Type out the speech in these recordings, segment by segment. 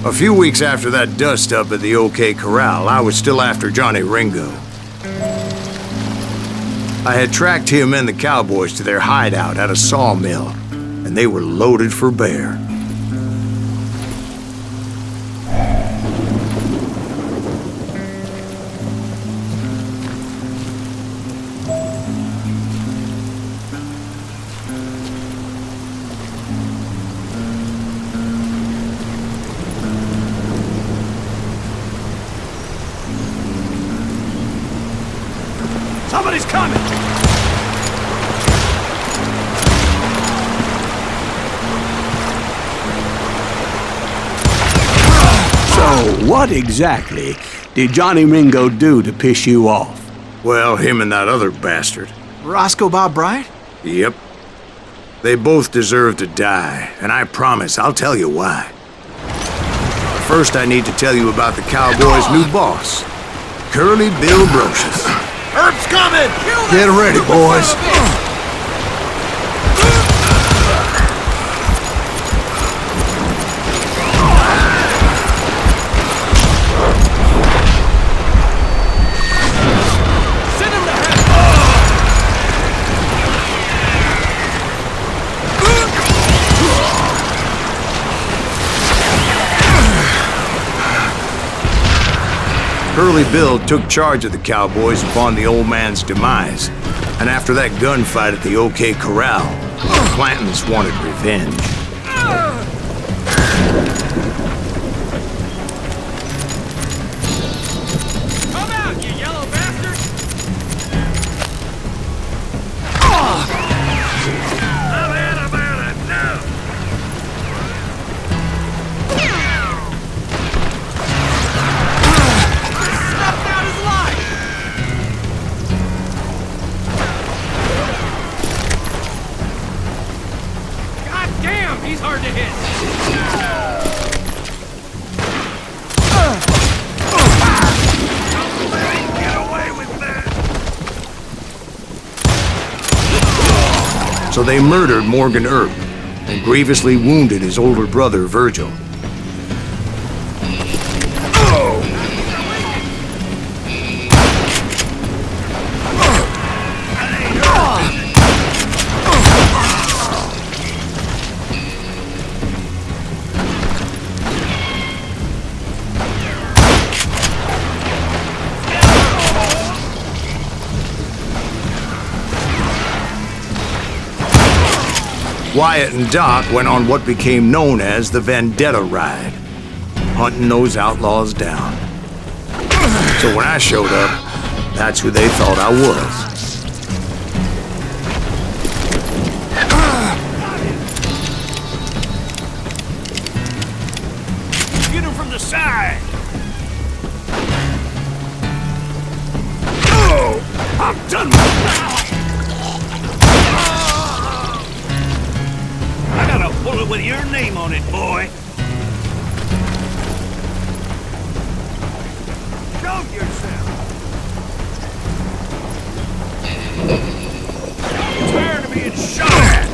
A few weeks after that dust-up at the OK Corral, I was still after Johnny Ringo. I had tracked him and the cowboys to their hideout at a sawmill, and they were loaded for bear. Somebody's coming! So, what exactly did Johnny Ringo do to piss you off? Well, him and that other bastard. Roscoe Bob Bryant? Yep. They both deserve to die, and I promise I'll tell you why. First, I need to tell you about the cowboys' new boss, Curly Bill Brocious. Herb's coming! Get ready, boys. Send him to hell! Curly Bill took charge of the cowboys upon the old man's demise, and after that gunfight at the OK Corral, the Clantons wanted revenge. Come out, you yellow bastard! I've had about enough! Snuffed out his life! God damn, he's hard to hit! Get away with that! So they murdered Morgan Earp and grievously wounded his older brother, Virgil. Wyatt and Doc went on what became known as the Vendetta Ride, hunting those outlaws down. So when I showed up, that's who they thought I was. Get him from the side! I'm done with you! I got a bullet with your name on it, boy. Show yourself. Tired of being shot at.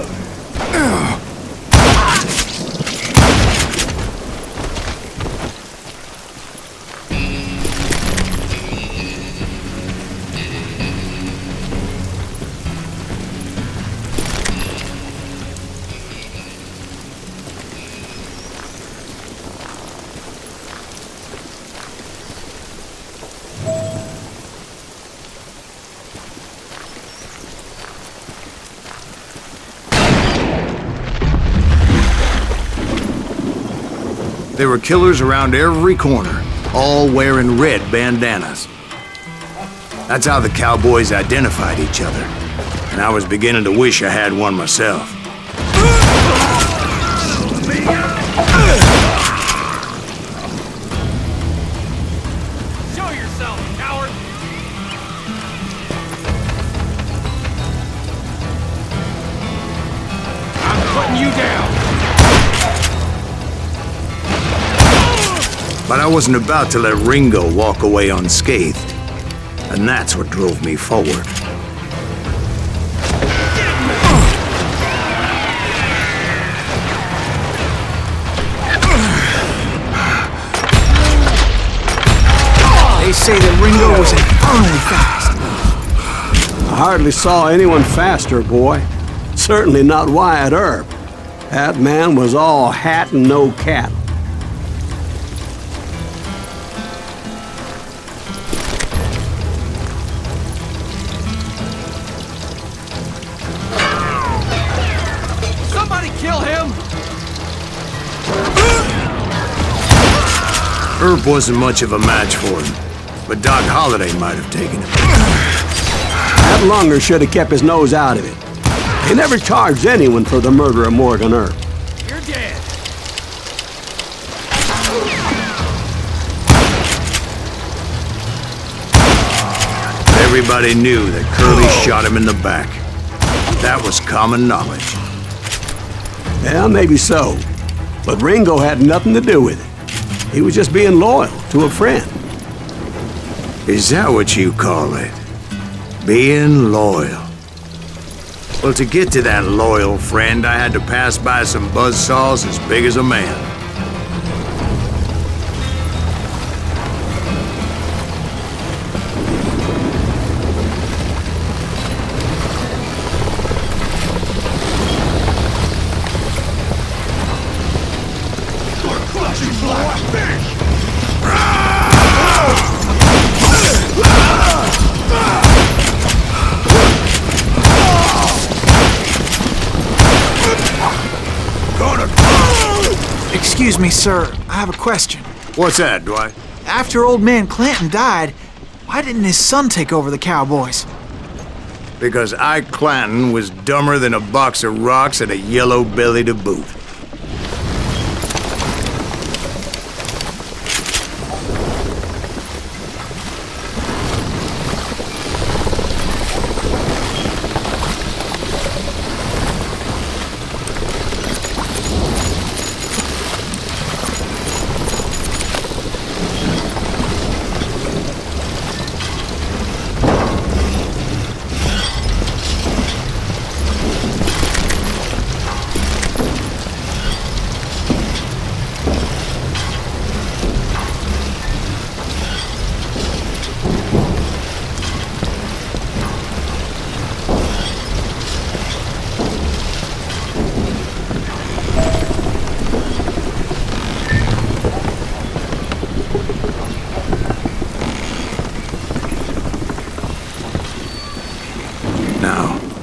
There were killers around every corner, all wearing red bandanas. That's how the cowboys identified each other, and I was beginning to wish I had one myself. Show yourself, coward! I'm putting you down! But I wasn't about to let Ringo walk away unscathed, and that's what drove me forward. always say that Ringo was infernally fast. I hardly saw anyone faster, boy. Certainly not Wyatt Earp. That man was all hat and no cattle. Somebody kill him! Earp wasn't much of a match for him, but Doc Holliday might have taken him. That lunger should have kept his nose out of it. They never charged anyone for the murder of Morgan Earp. You're dead. Everybody knew that Curly shot him in the back. That was common knowledge. Yeah, maybe so. But Ringo had nothing to do with it. He was just being loyal to a friend. Is that what you call it? Being loyal? Well, to get to that loyal friend, I had to pass by some buzzsaws as big as a man. Excuse me, sir. I have a question. What's that, Dwight? After old man Clanton died, why didn't his son take over the Cowboys? Because Ike Clanton was dumber than a box of rocks and a yellow belly to boot.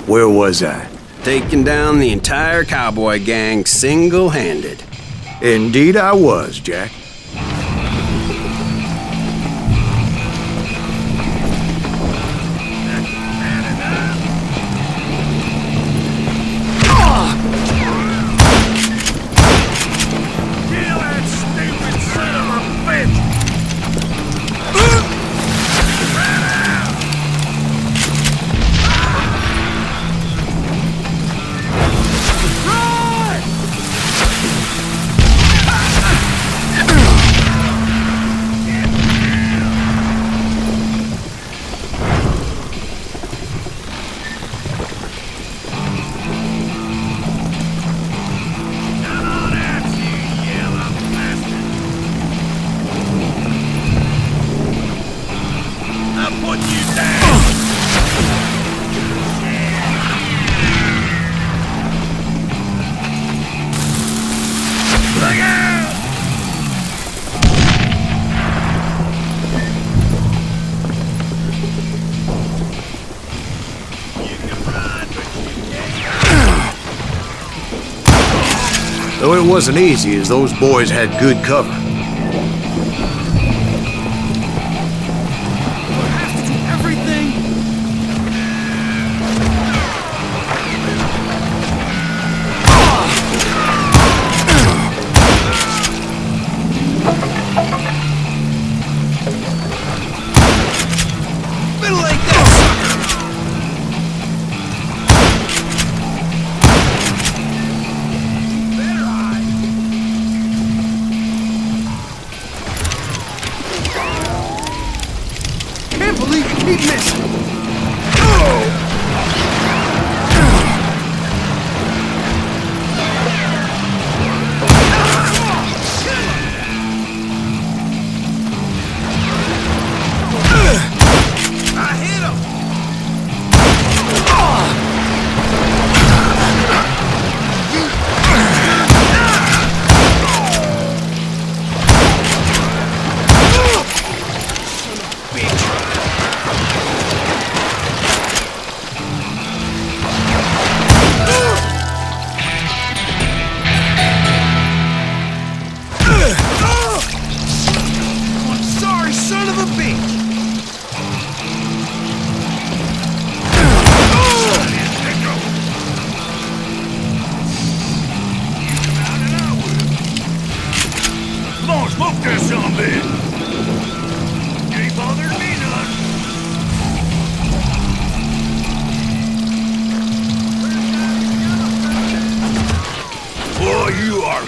Where was I? Taking down the entire cowboy gang single-handed. Indeed I was, Jack. Though it wasn't easy, as those boys had good cover.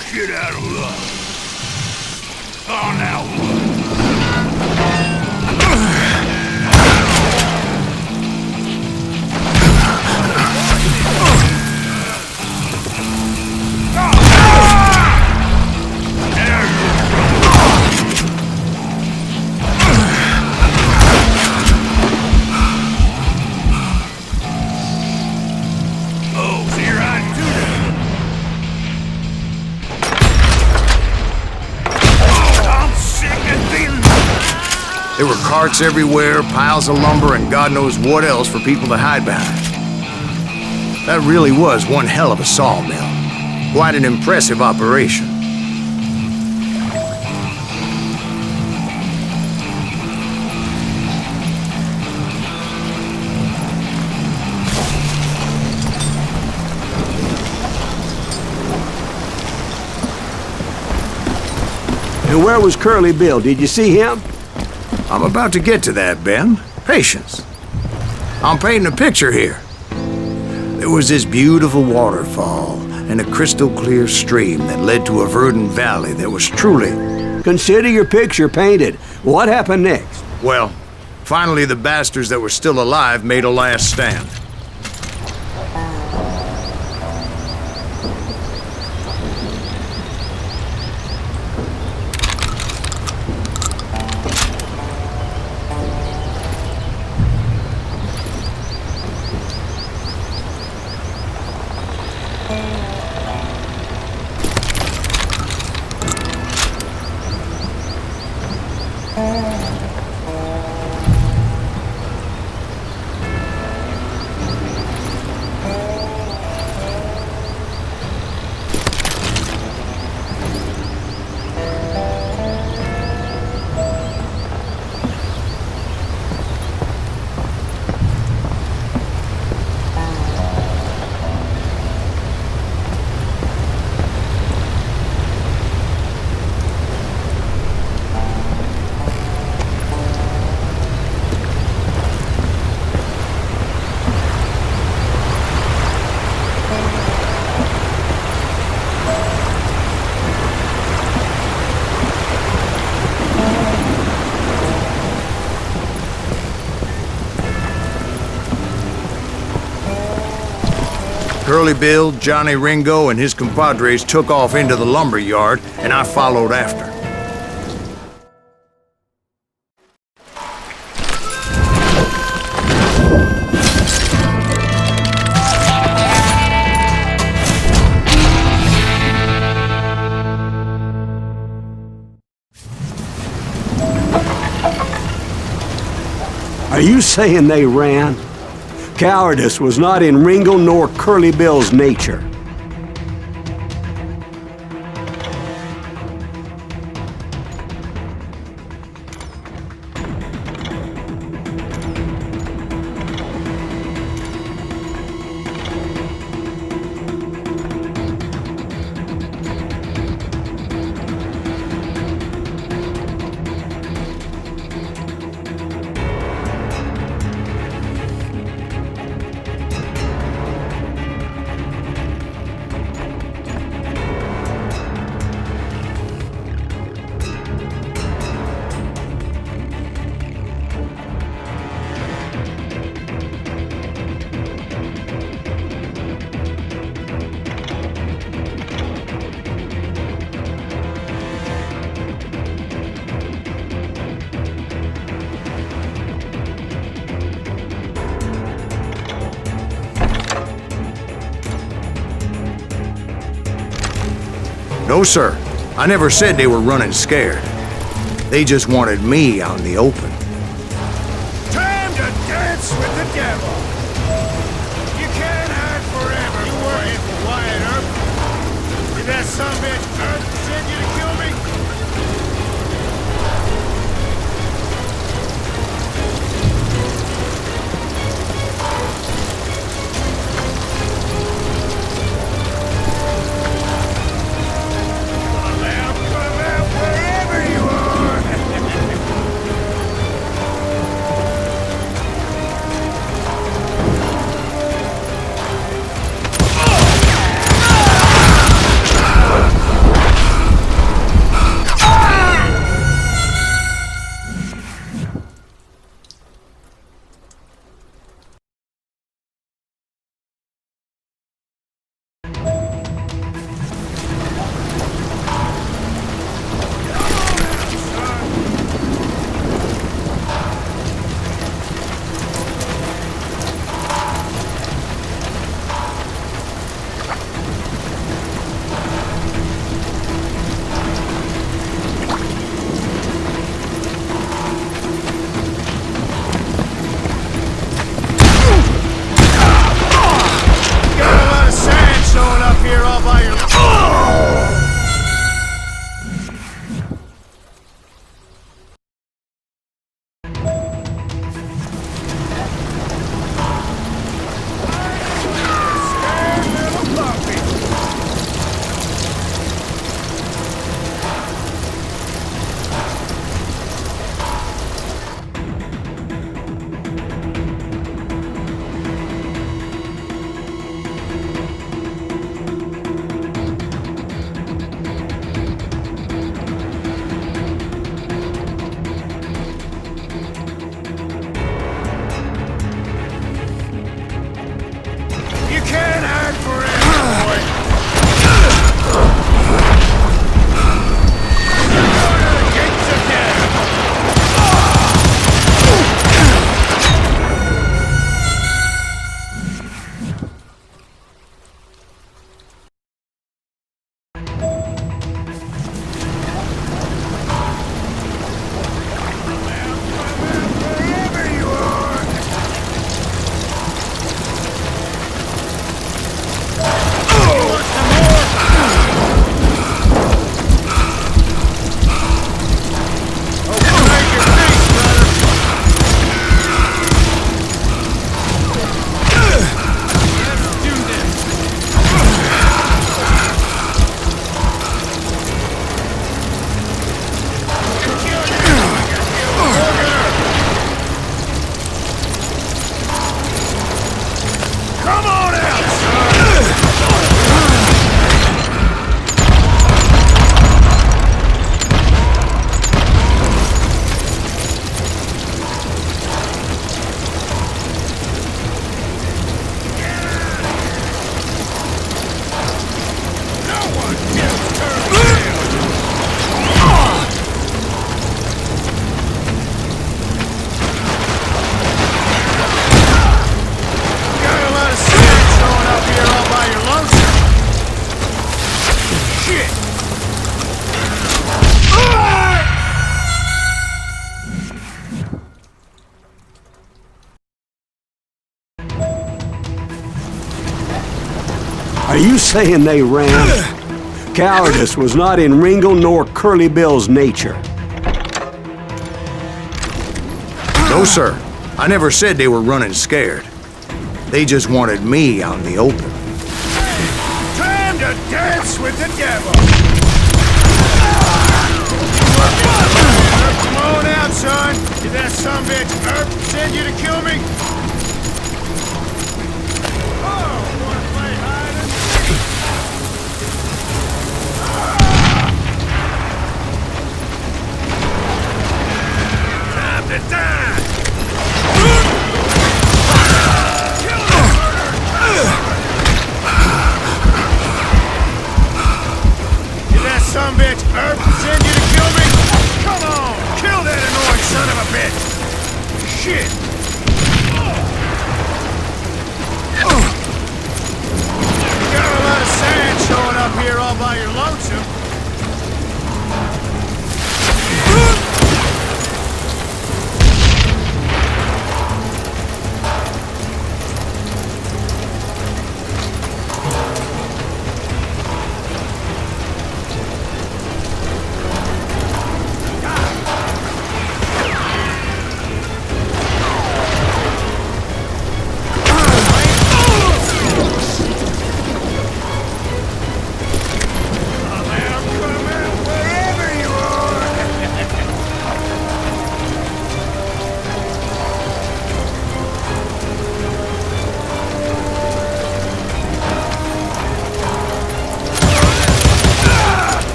shit out of luck. Oh, now what? Oh, so you're hiding too then? I'm sick and feeling. There were carts everywhere, piles of lumber, and God knows what else for people to hide behind. That really was one hell of a sawmill. Quite an impressive operation. And where was Curly Bill? Did you see him? I'm about to get to that, Ben. Patience. I'm painting a picture here. There was this beautiful waterfall and a crystal clear stream that led to a verdant valley that was truly... Consider your picture painted. What happened next? Well, finally the bastards that were still alive made a last stand. Curly Bill, Johnny Ringo, and his compadres took off into the lumber yard, and I followed after. Are you saying they ran? Cowardice was not in Ringo nor Curly Bill's nature. No, sir. I never said they were running scared. They just wanted me out in the open. Time to dance with the devil. You can't hide forever. You weren't in for Wyatt Earp. Did that sumbitch Earp send you to kill me? Come on out, son! Are you saying they ran? Cowardice was not in Ringo nor Curly Bill's nature. No, sir. I never said they were running scared. They just wanted me out in the open. Time to dance with the devil! Come on out, son! Did that sumbitch Earp send you to kill me? Oh, wanna play hide and seek? Time to die! Did that sumbitch Earp send you to kill me? Come on! Kill that annoying son of a bitch! Shit! You got a lot of sand showing up here all by your lonesome.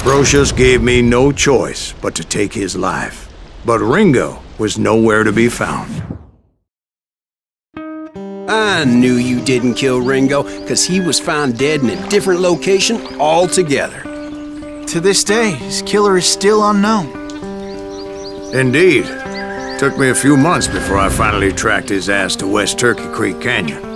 Brocious gave me no choice but to take his life. But Ringo was nowhere to be found. I knew you didn't kill Ringo, because he was found dead in a different location altogether. To this day, his killer is still unknown. Indeed. Took me a few months before I finally tracked his ass to West Turkey Creek Canyon.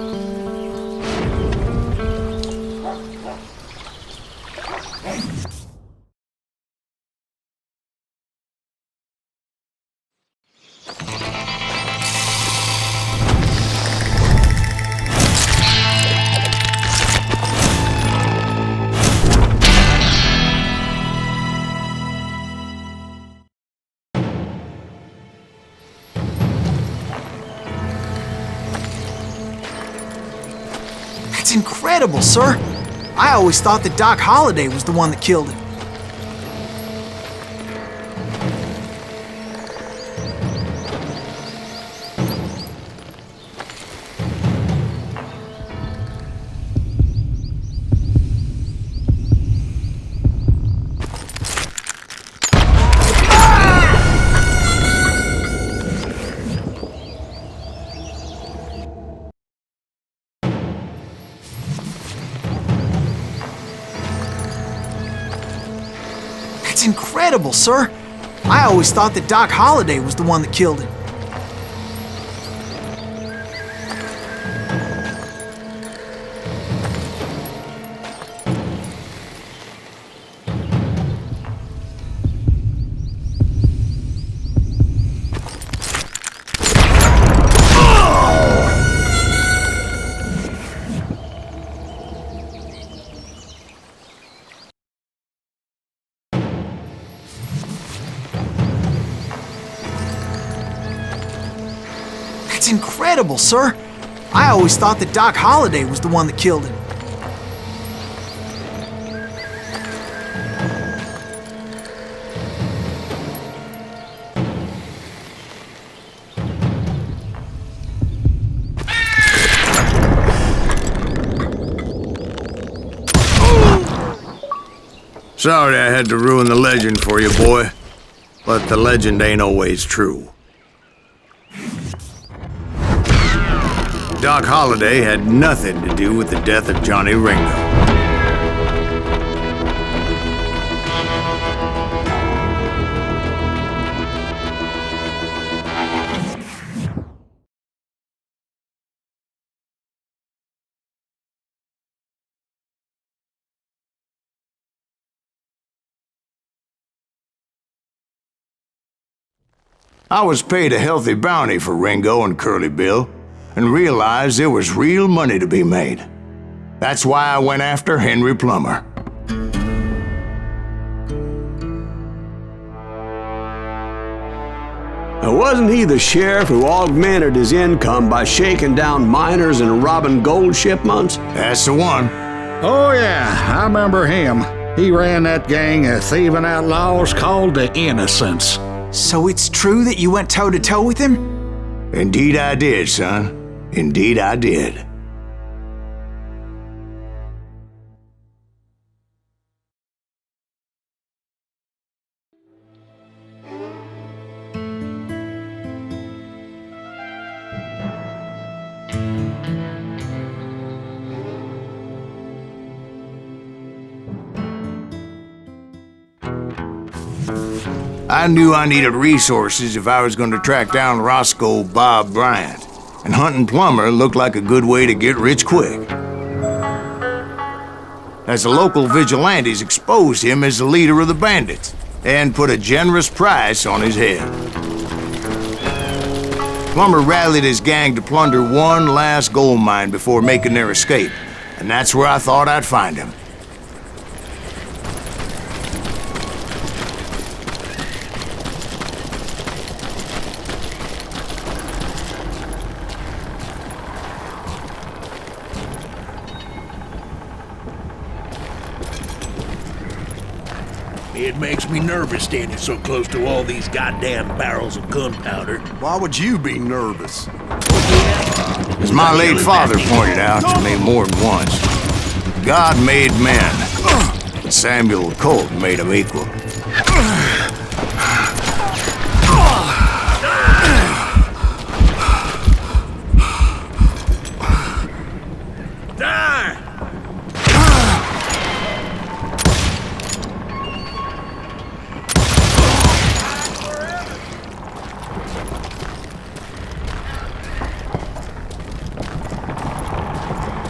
That's incredible, sir. I always thought that Doc Holliday was the one that killed him. That's incredible, sir. I always thought that Doc Holliday was the one that killed him. That's incredible, sir. I always thought that Doc Holliday was the one that killed him. Sorry I had to ruin the legend for you, boy. But the legend ain't always true. Doc Holliday had nothing to do with the death of Johnny Ringo. I was paid a healthy bounty for Ringo and Curly Bill, and realized there was real money to be made. That's why I went after Henry Plummer. Wasn't he the sheriff who augmented his income by shaking down miners and robbing gold shipments? That's the one. Oh, yeah, I remember him. He ran that gang of thieving outlaws called the Innocents. So it's true that you went toe-to-toe with him? Indeed I did, son. Indeed I did. I knew I needed resources if I was going to track down Roscoe Bob Bryant. And hunting Plummer looked like a good way to get rich quick. As the local vigilantes exposed him as the leader of the bandits and put a generous price on his head. Plummer rallied his gang to plunder one last gold mine before making their escape, and that's where I thought I'd find him. It makes me nervous standing so close to all these goddamn barrels of gunpowder. Why would you be nervous? As my late father pointed out to me more than once, God made men, but Samuel Colt made him equal.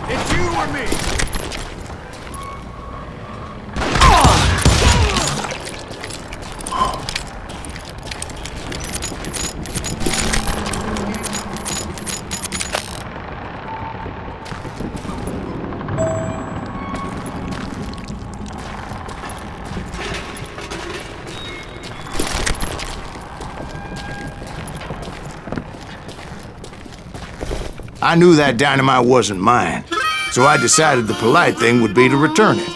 It's you or me. I knew that dynamite wasn't mine, so I decided the polite thing would be to return it.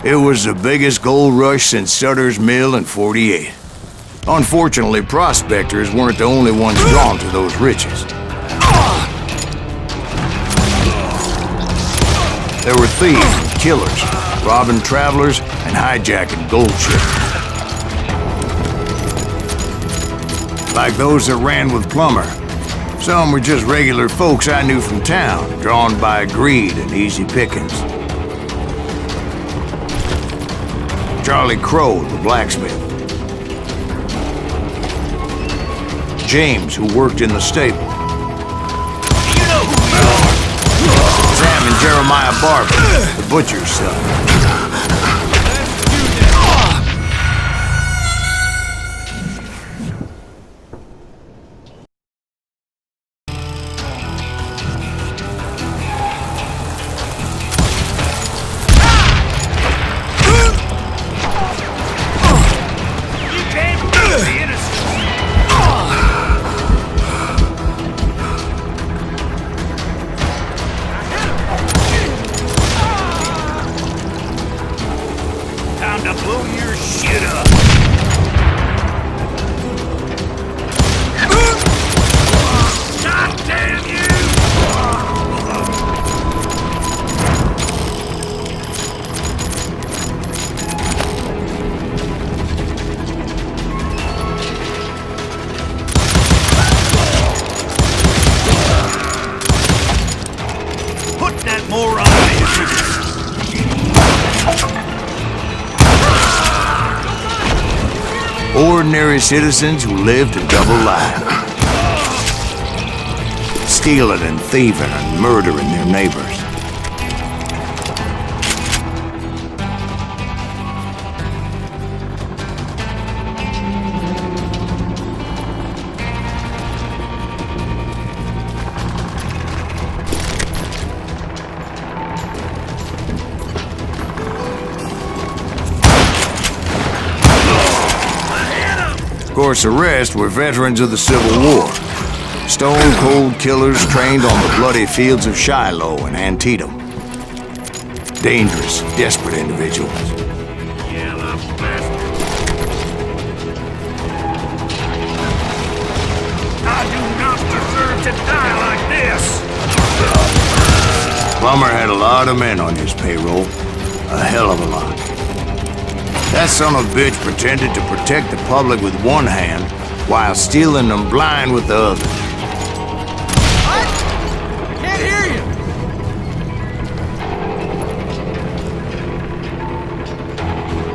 It was the biggest gold rush since Sutter's Mill in '48. Unfortunately, prospectors weren't the only ones drawn to those riches. There were thieves and killers, robbing travelers and hijacking gold ships. Like those that ran with Plummer. Some were just regular folks I knew from town, drawn by greed and easy pickings. Charlie Crow, the blacksmith. James, who worked in the stable. You know who you are. Sam and Jeremiah Barber, the butcher's son. Time to blow your shit up. God damn you! Put that moron in. Ordinary citizens who lived a double life. Stealing and thieving and murdering their neighbors. Of course, the rest were veterans of the Civil War. Stone-cold killers trained on the bloody fields of Shiloh and Antietam. Dangerous, desperate individuals. Yellow bastard. I do not deserve to die like this. Plummer had a lot of men on his payroll. A hell of a lot. That son of a bitch pretended to protect the public with one hand while stealing them blind with the other. What? I can't hear you.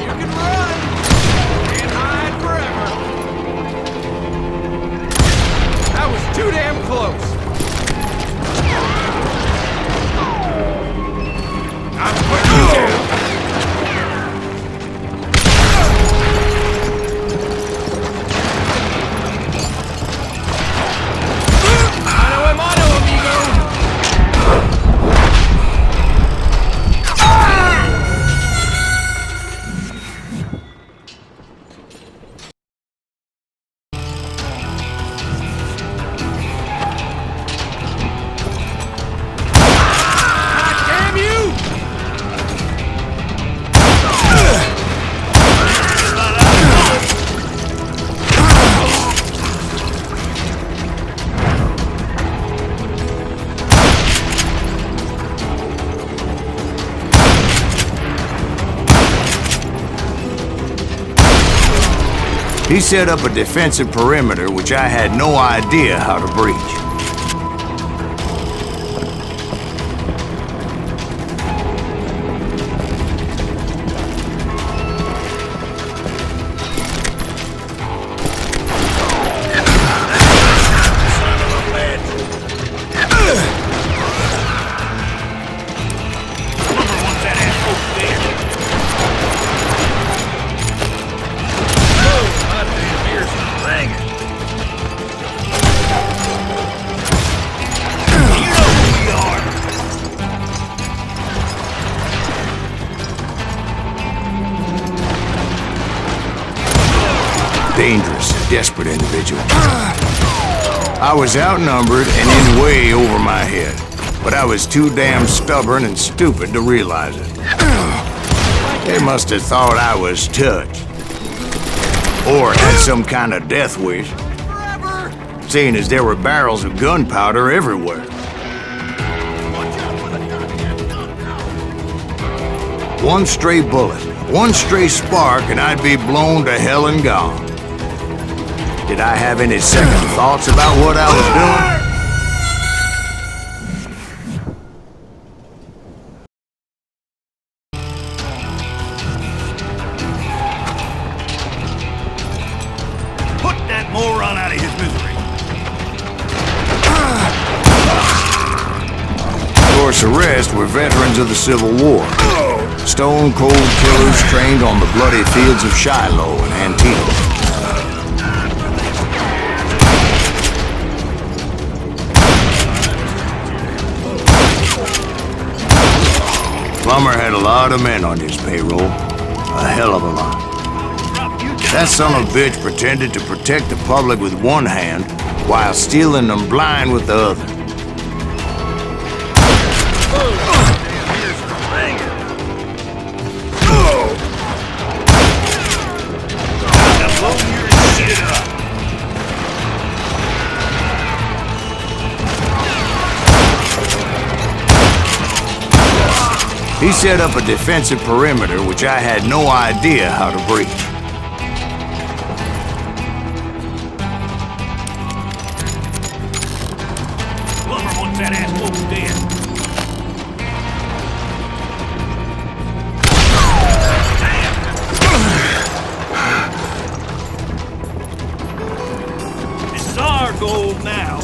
You can run. Can't hide forever. That was too damn close. I'm putting you down. He set up a defensive perimeter which I had no idea how to breach. Dangerous, desperate individual. I was outnumbered and in way over my head, but I was too damn stubborn and stupid to realize it. They must have thought I was touched. Or had some kind of death wish, seeing as there were barrels of gunpowder everywhere. One stray bullet, one stray spark, and I'd be blown to hell and gone. Did I have any second thoughts about what I was doing? Put that moron out of his misery. Of course, the rest were veterans of the Civil War. Stone-cold killers trained on the bloody fields of Shiloh and Antietam. Plummer had a lot of men on his payroll. A hell of a lot. That son of a bitch pretended to protect the public with one hand while stealing them blind with the other. He set up a defensive perimeter which I had no idea how to breach. Plummer wants that asshole dead. Damn! This is our goal now.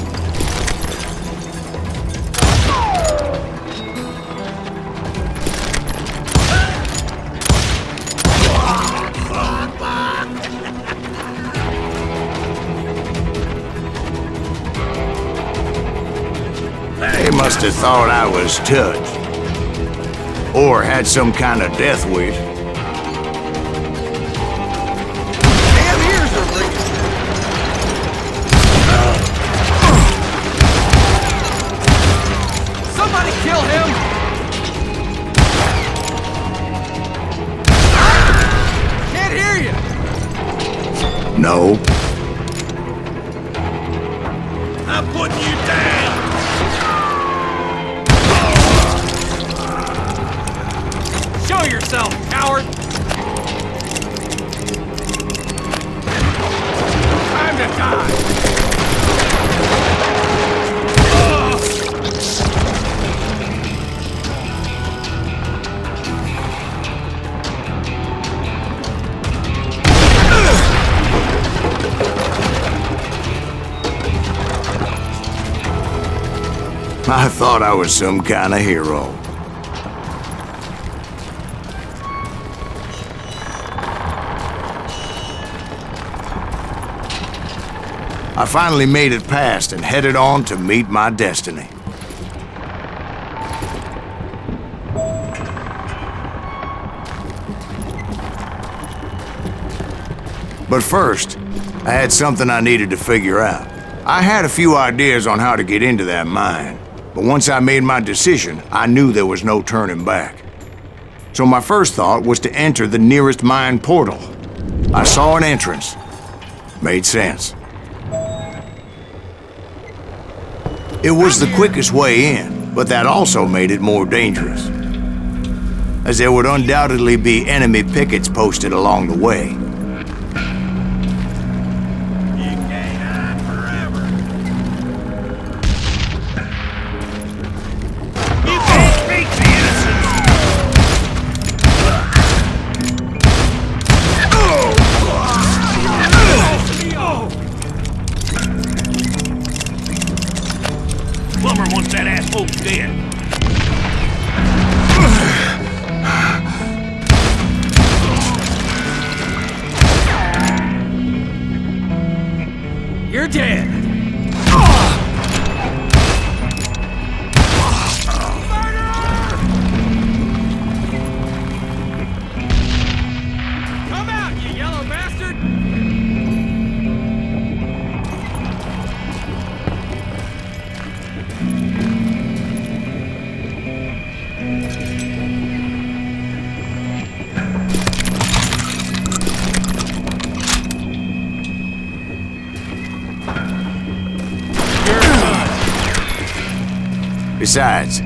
They must have thought I was touched. Or had some kind of death wish. Damn ears are ringing. Somebody kill him! Can't hear you! No. I'm putting you down. Show yourself, coward! Time to die. I thought I was some kind of hero. I finally made it past and headed on to meet my destiny. But first, I had something I needed to figure out. I had a few ideas on how to get into that mine, but once I made my decision, I knew there was no turning back. So my first thought was to enter the nearest mine portal. I saw an entrance. Made sense. It was the quickest way in, but that also made it more dangerous, as there would undoubtedly be enemy pickets posted along the way. both dead. You're dead. Come out, you yellow bastard! Besides,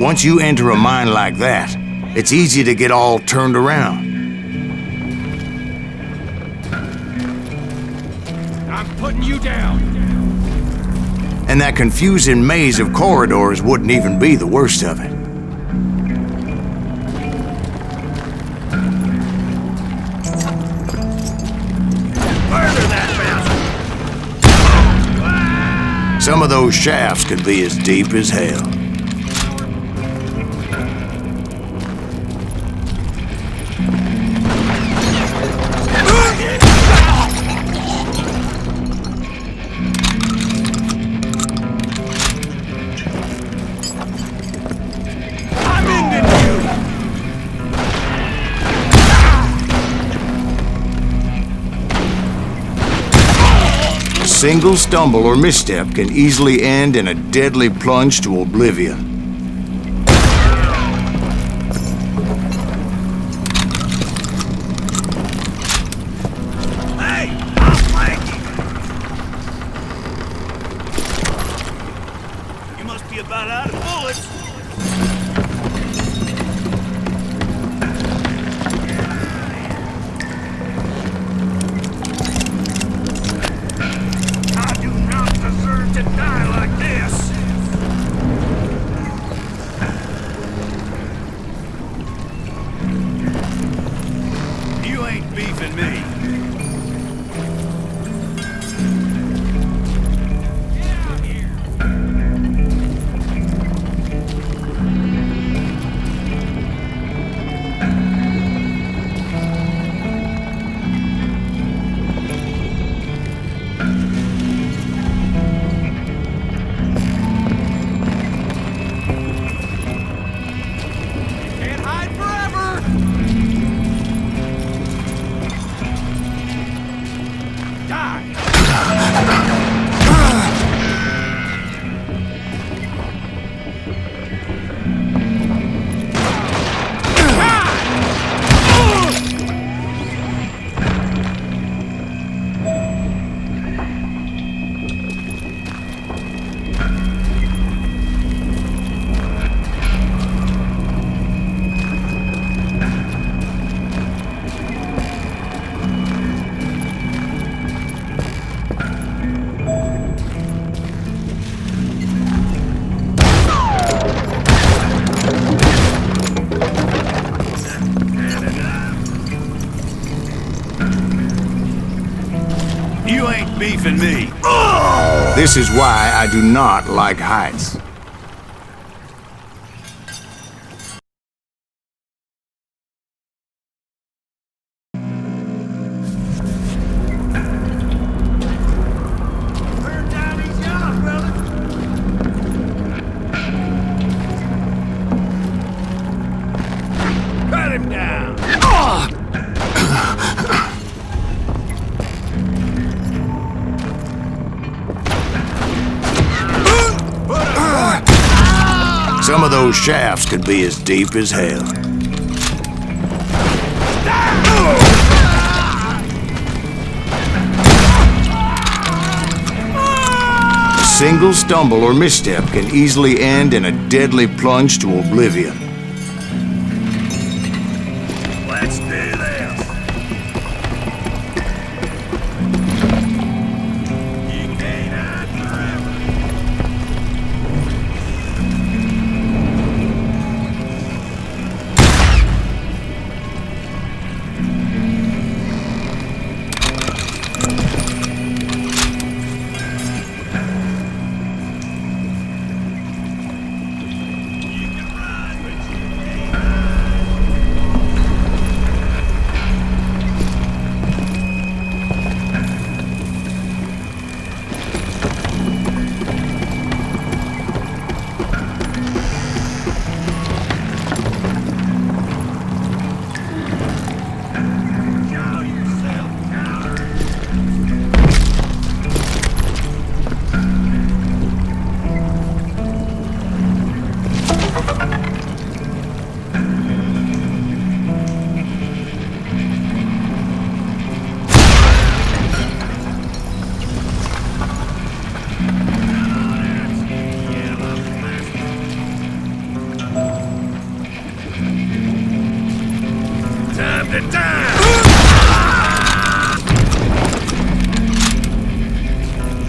once you enter a mine like that, it's easy to get all turned around. I'm putting you down. And that confusing maze of corridors wouldn't even be the worst of it. Murder that bastard! Some of those shafts could be as deep as hell. I'm ending you. A single stumble or misstep can easily end in a deadly plunge to oblivion. Hey, I'll flank you. You must be about out of bullets. I do not deserve to die like this. You ain't beefing me. Get out here. Can't hide forever. Die. You ain't beefing me. This is why I do not like heights. Burn down these yellow brothers. Cut him down. Some of those shafts could be as deep as hell. A single stumble or misstep can easily end in a deadly plunge to oblivion. Let's do this. You can't hide forever.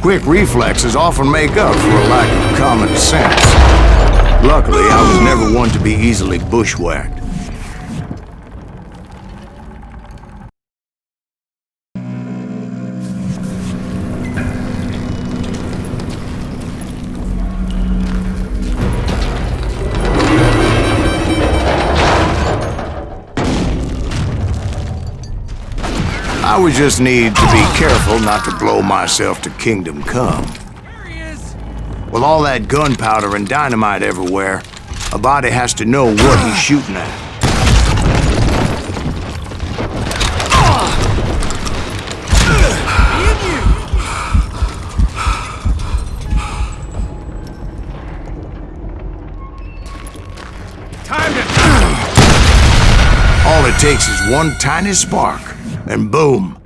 Quick reflexes often make up for a lack of common sense. Luckily, I was never one to be easily bushwhacked. I would just need to be careful not to blow myself to kingdom come. With all that gunpowder and dynamite everywhere, a body has to know what he's shooting at. All it takes is one tiny spark, and boom.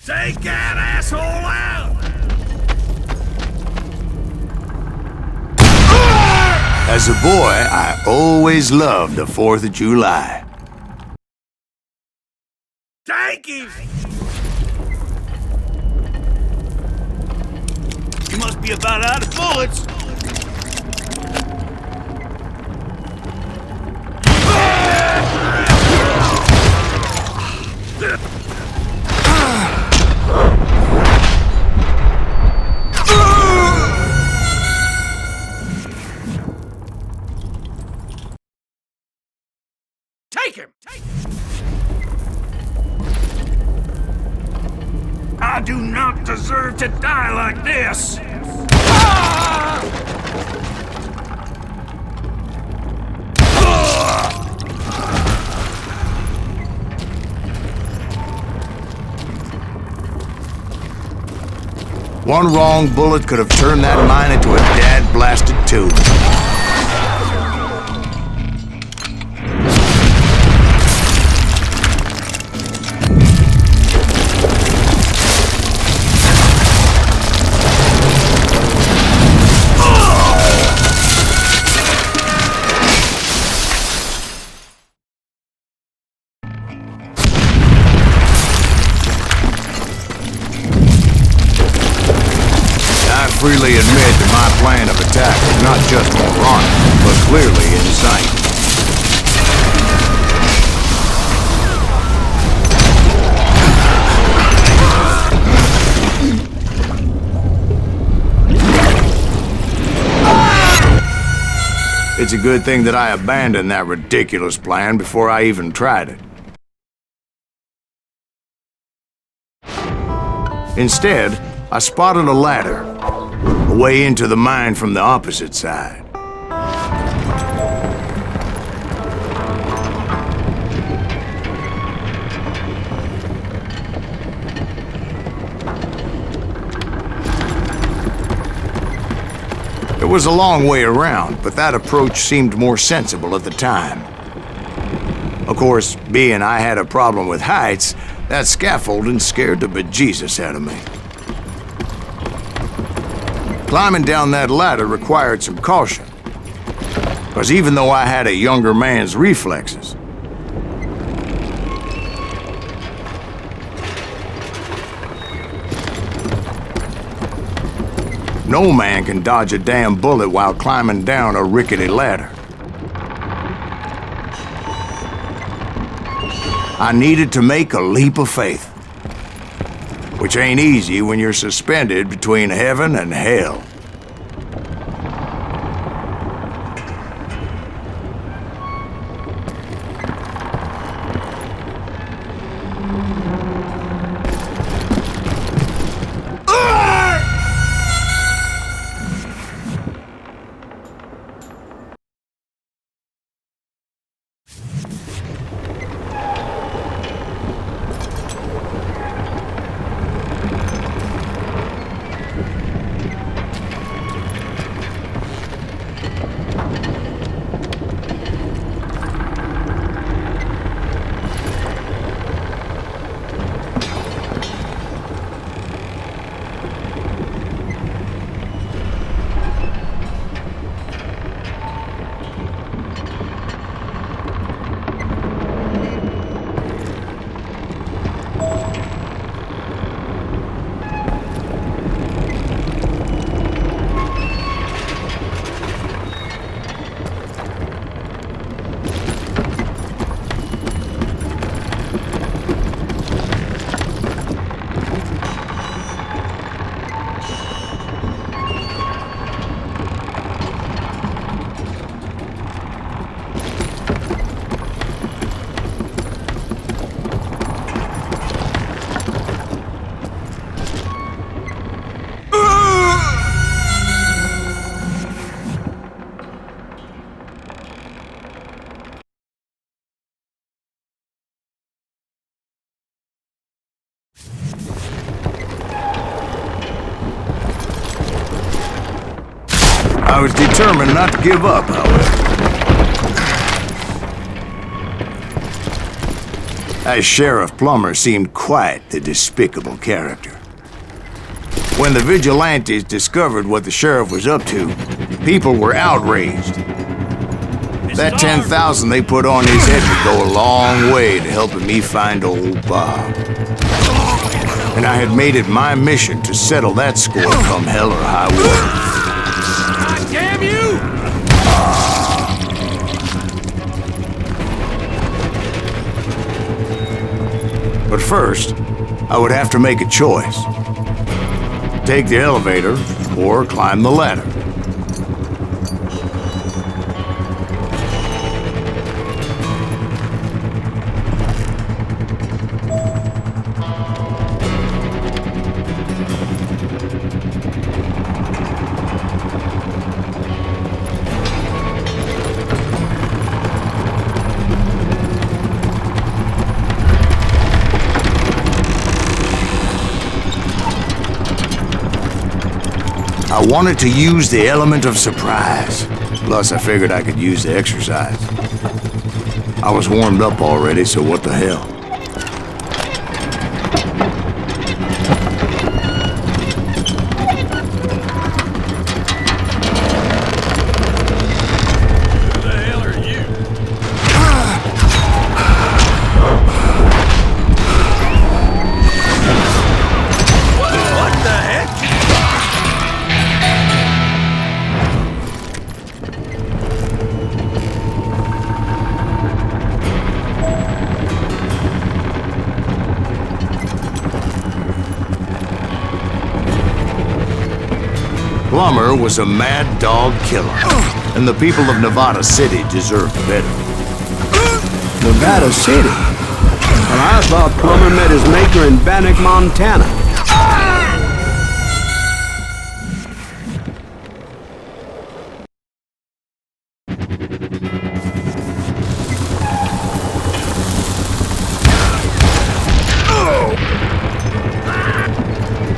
Take that asshole out! As a boy, I always loved the 4th of July. Thank you! You must be about out of bullets. Take him! I do not deserve to die like this! One wrong bullet could have turned that mine into a dad-blasted tube. I freely admit that my plan of attack was not just moronic, but clearly insane. It's a good thing that I abandoned that ridiculous plan before I even tried it. Instead, I spotted a ladder, a way into the mine from the opposite side. It was a long way around, but that approach seemed more sensible at the time. Of course, being I had a problem with heights, that scaffolding scared the bejesus out of me. Climbing down that ladder required some caution, because even though I had a younger man's reflexes, no man can dodge a damn bullet while climbing down a rickety ladder. I needed to make a leap of faith, which ain't easy when you're suspended between heaven and hell. I was determined not to give up, however. As Sheriff Plummer seemed quite the despicable character. When the vigilantes discovered what the sheriff was up to, people were outraged. That 10,000 they put on his head would go a long way to helping me find old Bob. And I had made it my mission to settle that score come hell or high water. God damn you! But first, I would have to make a choice. Take the elevator or climb the ladder. I wanted to use the element of surprise. Plus, I figured I could use the exercise. I was warmed up already, so what the hell? Who the hell are you? What the heck? Plummer was a mad dog killer, and the people of Nevada City deserved better. Nevada City? Well, I thought Plummer met his maker in Bannock, Montana.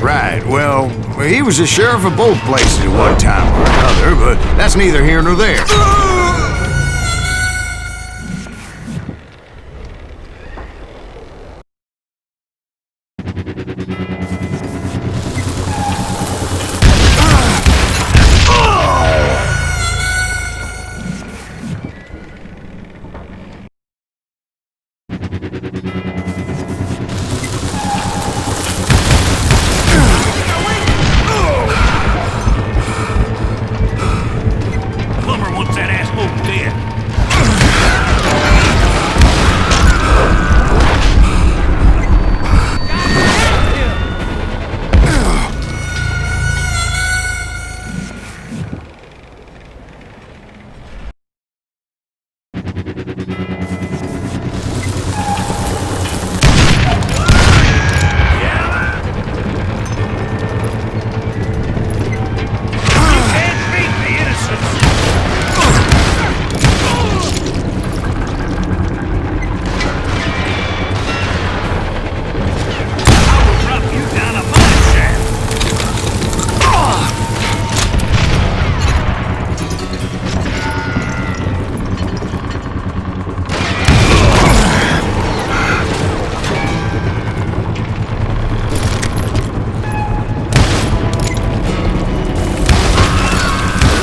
Right, well, he was the sheriff of both places at one time or another, but that's neither here nor there. Plummer wants that asshole dead.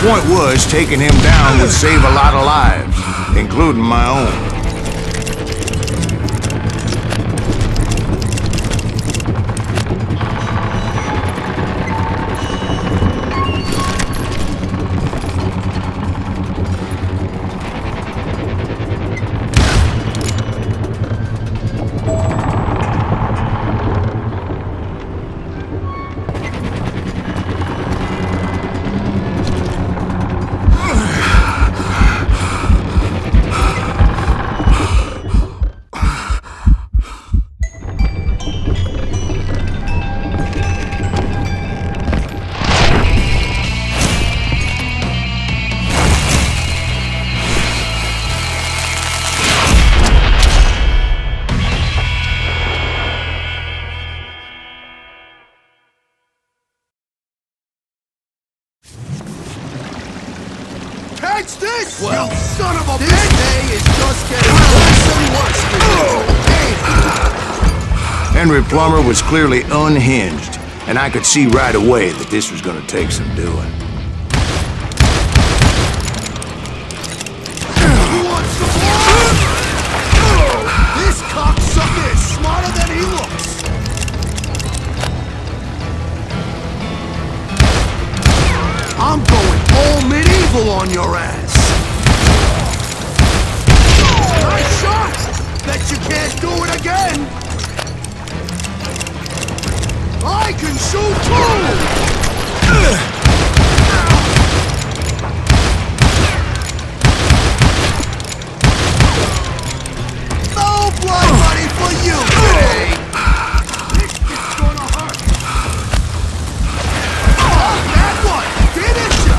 The point was, taking him down would save a lot of lives, including my own. Catch this! Well, you son of a bitch! This day is just getting worse and worse. Henry Plummer was clearly unhinged, and I could see right away that this was gonna take some doing. You want some more? This cocksucker is smarter than he looks. I'm going all medieval on your ass. Nice shot! Bet you can't do it again. I can shoot too! No blood money for you today! This is gonna hurt! Oh, that one! Finish ya!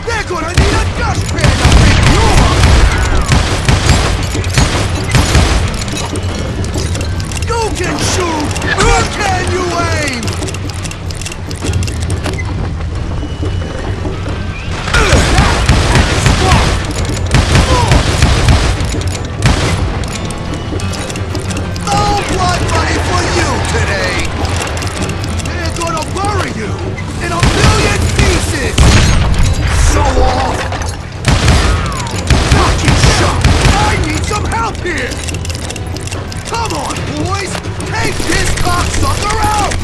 They're gonna need a dustpan to pick you up! You can shoot! Or can you aim? No blood money for you today! They're gonna bury you in a million pieces! Show off! Fucking shot! I need some help here! Come on, boys! Take this cocksucker out!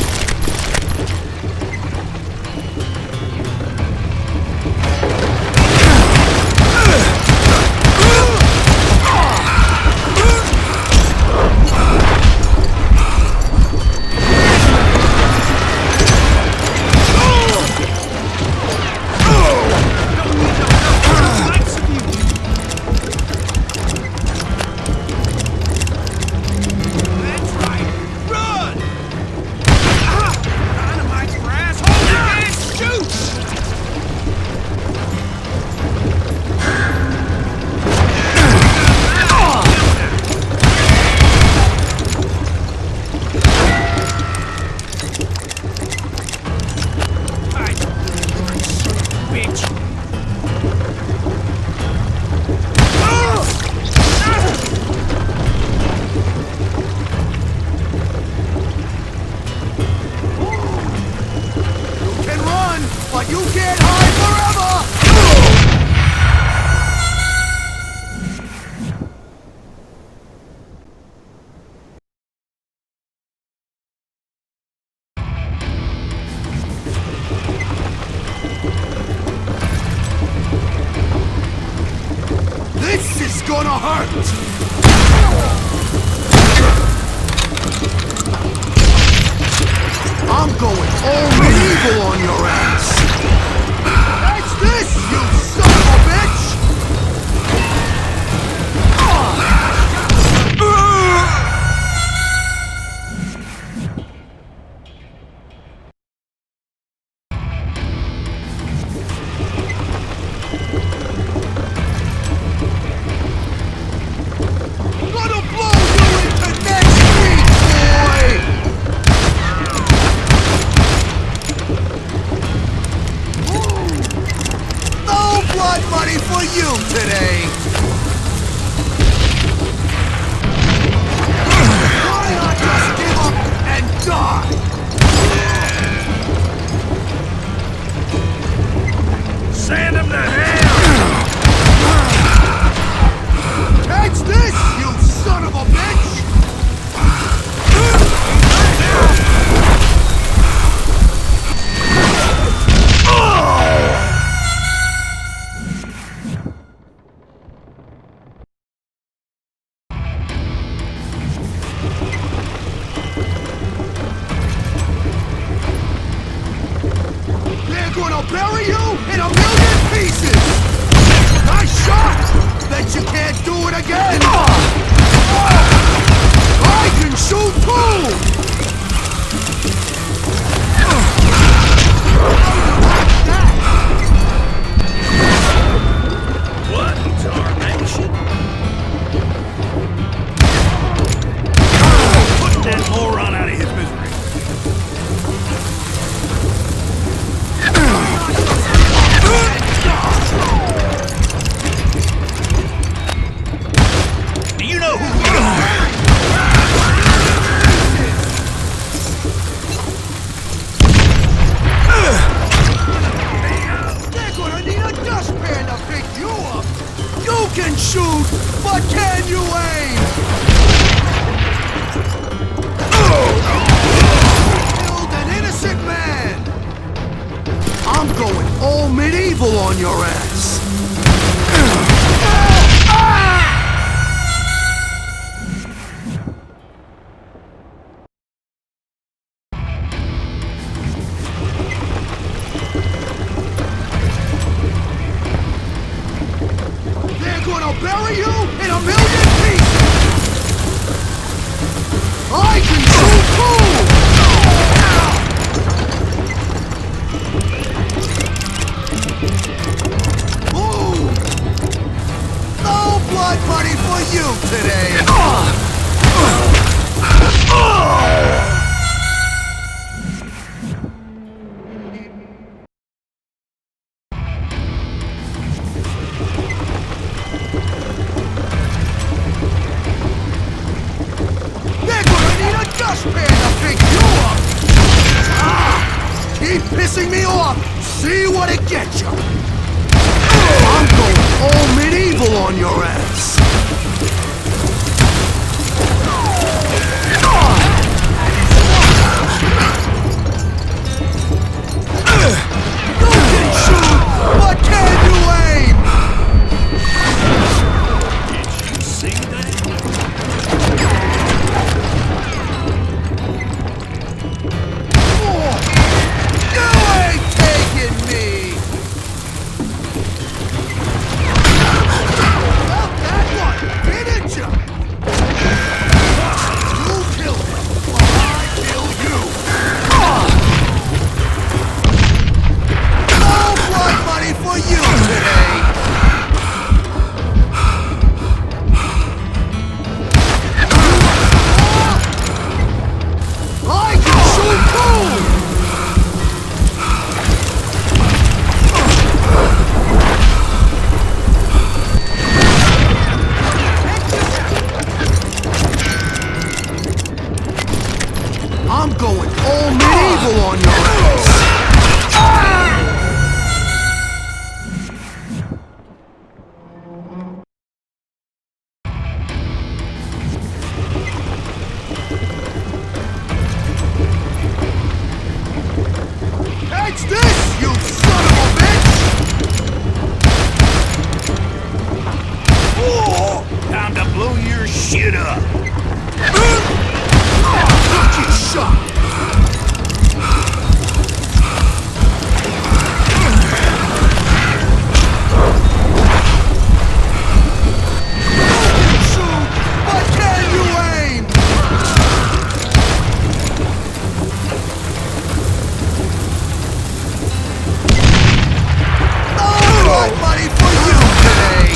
But you can't hide forever! This is gonna hurt! I'm going all medieval on your ass! Catch this, you son of a bitch! Gonna blow you into next week, boy! No blood money for you today! Why not just give up and die? Send him to hell! Catch this, you son of a bitch! They're gonna bury you in a million pieces! shoot, but can you aim? Killed an innocent man! I'm going all medieval on your ass! They're gonna bury you in a million pieces! I can shoot too! Ooh! No blood money for you today! They're gonna need a dustpan to pick you up! Keep pissing me off! See what it gets you! I'm going all medieval on your ass! You can shoot, but can you aim? Did you see that? You ain't taking me! Well, that one, didn't you? You killed him, while I kill you! No blood money for you today! I can shoot too! I'm going all medieval on your ass! Catch this, you son of a bitch! Time to blow your shit up. Lucky shot! Shoot, but can you aim? All right, money for you today!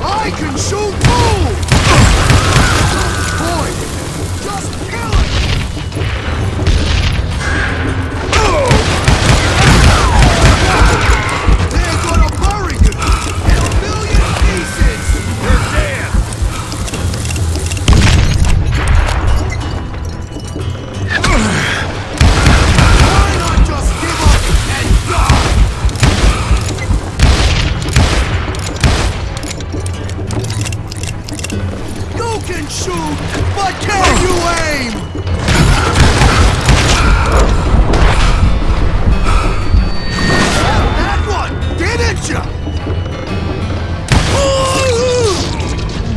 I can shoot too! Boy, just kill it! They're gonna bury you in a million pieces! You're dead! Why not just give up and die? You can shoot, but can you aim? That one, didn't you?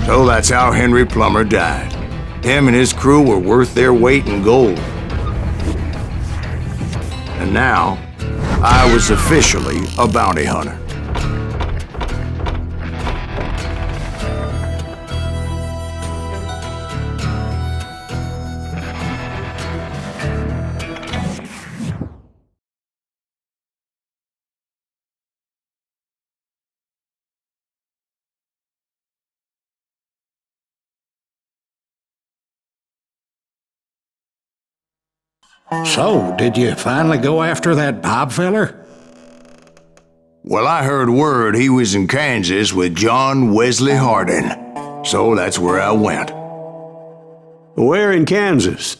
So that's how Henry Plummer died. Him and his crew were worth their weight in gold. And now, I was officially a bounty hunter. So, did you finally go after that Bob feller? Well, I heard word he was in Kansas with John Wesley Hardin. So that's where I went. Where in Kansas?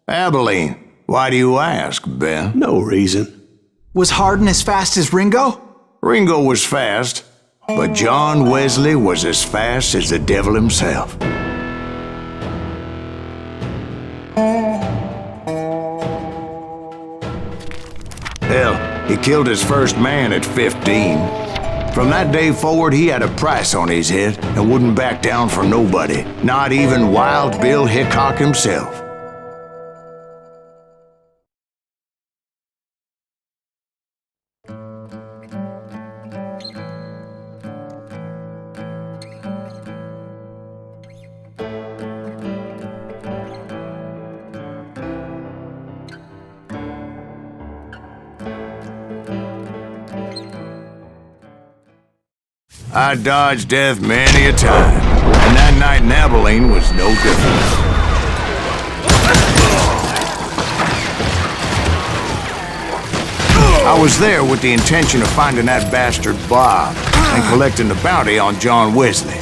Abilene. Why do you ask, Ben? No reason. Was Hardin as fast as Ringo? Ringo was fast, but John Wesley was as fast as the devil himself. Hell, he killed his first man at 15. From that day forward, he had a price on his head and wouldn't back down for nobody, not even Wild Bill Hickok himself. I dodged death many a time, and that night in Abilene was no different. I was there with the intention of finding that bastard Bob and collecting the bounty on John Wesley.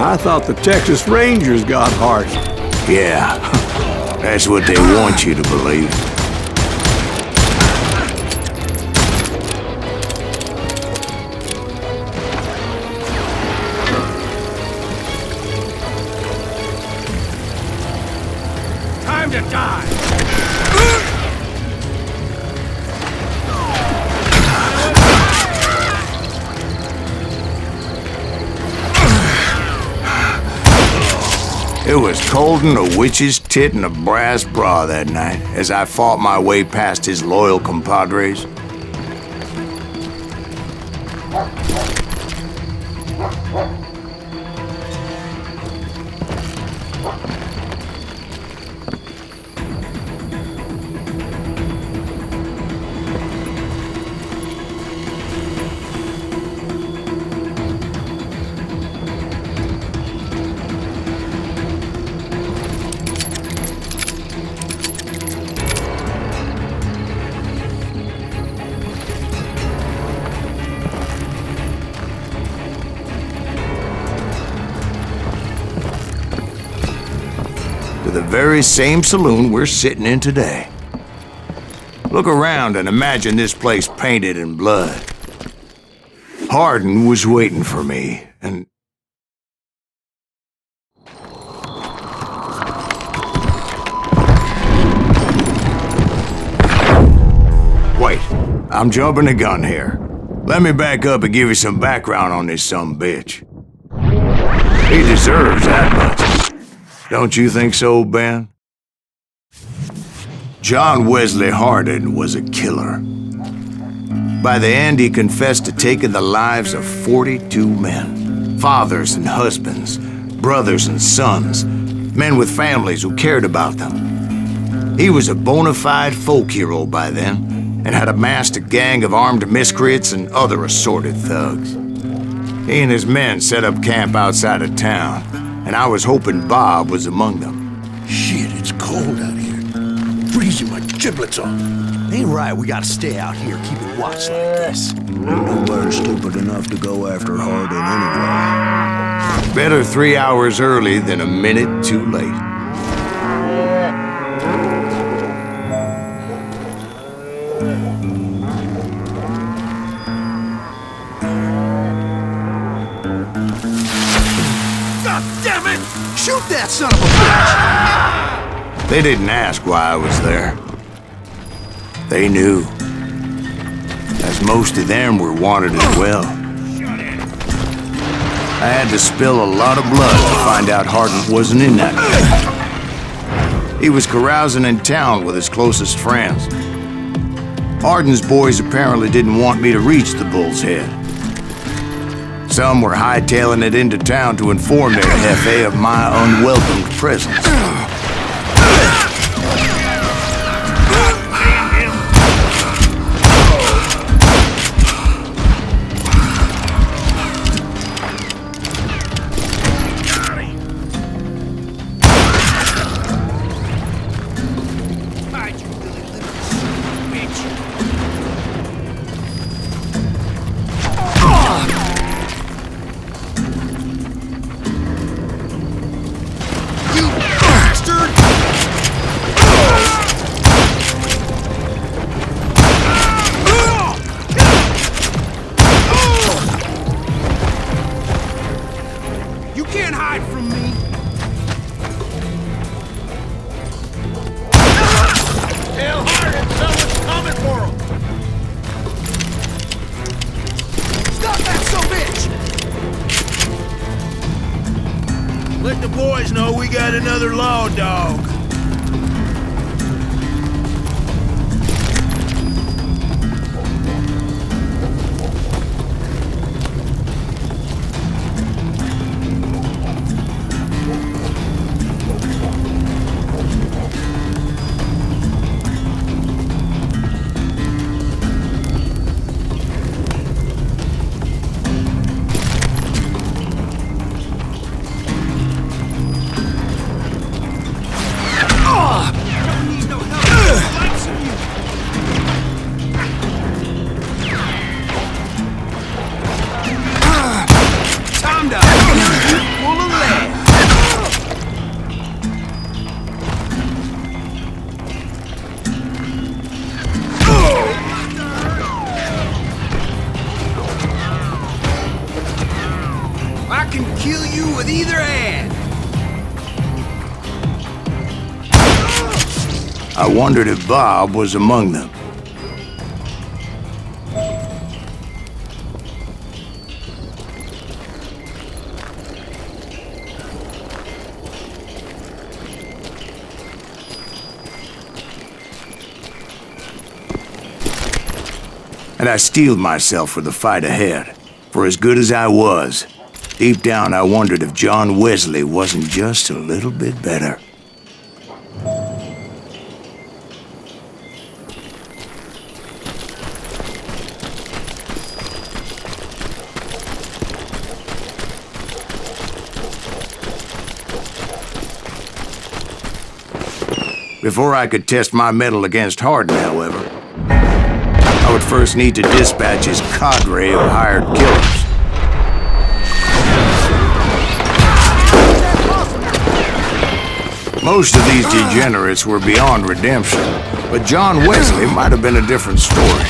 I thought the Texas Rangers got harsh. Yeah, that's what they want you to believe. Time to die! It was cold in a witch's tit and a brass bra that night as I fought my way past his loyal compadres. To the very same saloon we're sitting in today. Look around and imagine this place painted in blood. Hardin was waiting for me, and... Wait, I'm jumping the gun here. Let me back up and give you some background on this sumbitch. He deserves that much. Don't you think so, Ben? John Wesley Hardin was a killer. By the end, he confessed to taking the lives of 42 men. Fathers and husbands, brothers and sons, men with families who cared about them. He was a bona fide folk hero by then, and had amassed a gang of armed miscreants and other assorted thugs. He and his men set up camp outside of town, and I was hoping Bob was among them. Shit, it's cold out here. Freezing my giblets off. Ain't right, we gotta stay out here keeping watch like this. Ain't nobody stupid enough to go after Hardin anyway. Better 3 hours early than a minute too late. God damn it! Shoot that son of a bitch! They didn't ask why I was there. They knew. As most of them were wanted as well. I had to spill a lot of blood to find out Hardin wasn't in that camp. He was carousing in town with his closest friends. Hardin's boys apparently didn't want me to reach the Bull's Head. Some were hightailing it into town to inform their jefe of my unwelcomed presence. Let the boys know we got another law dog. can kill you with either hand. I wondered if Bob was among them. And I steeled myself for the fight ahead. For as good as I was, deep down I wondered if John Wesley wasn't just a little bit better. Before I could test my mettle against Hardin, however, I would first need to dispatch his cadre of hired killers. Most of these degenerates were beyond redemption, but John Wesley might have been a different story.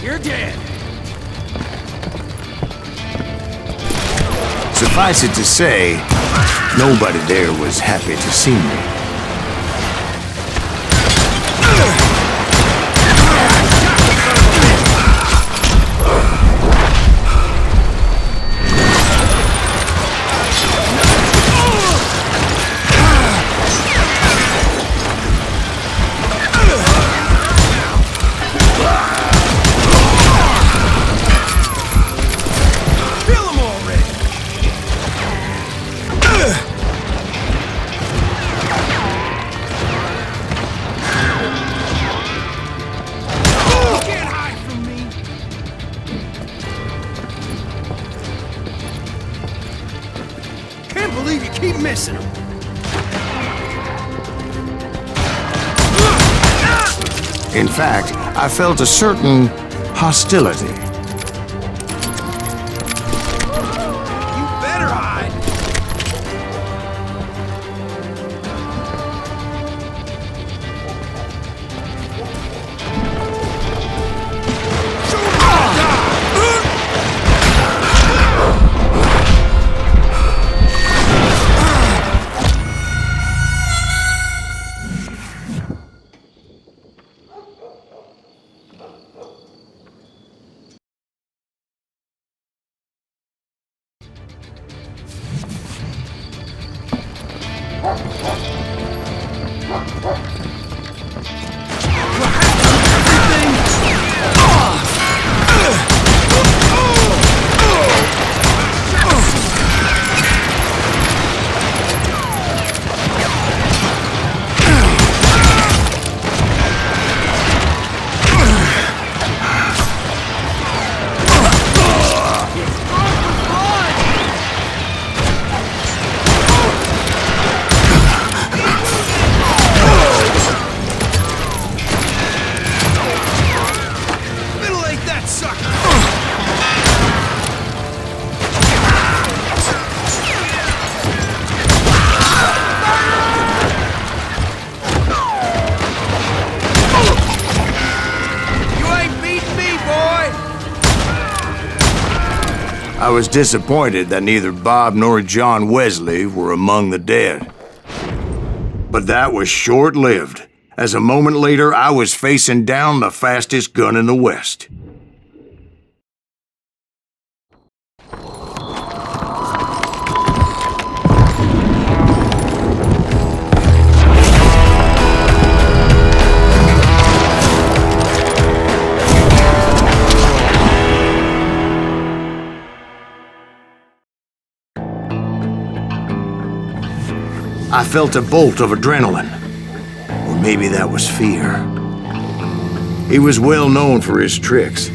You're dead. Suffice it to say, nobody there was happy to see me. Keep missing him. In fact, I felt a certain hostility. You better hide. I was disappointed that neither Bob nor John Wesley were among the dead. But that was short-lived, as a moment later I was facing down the fastest gun in the West. I felt a bolt of adrenaline, or maybe that was fear. He was well known for his tricks,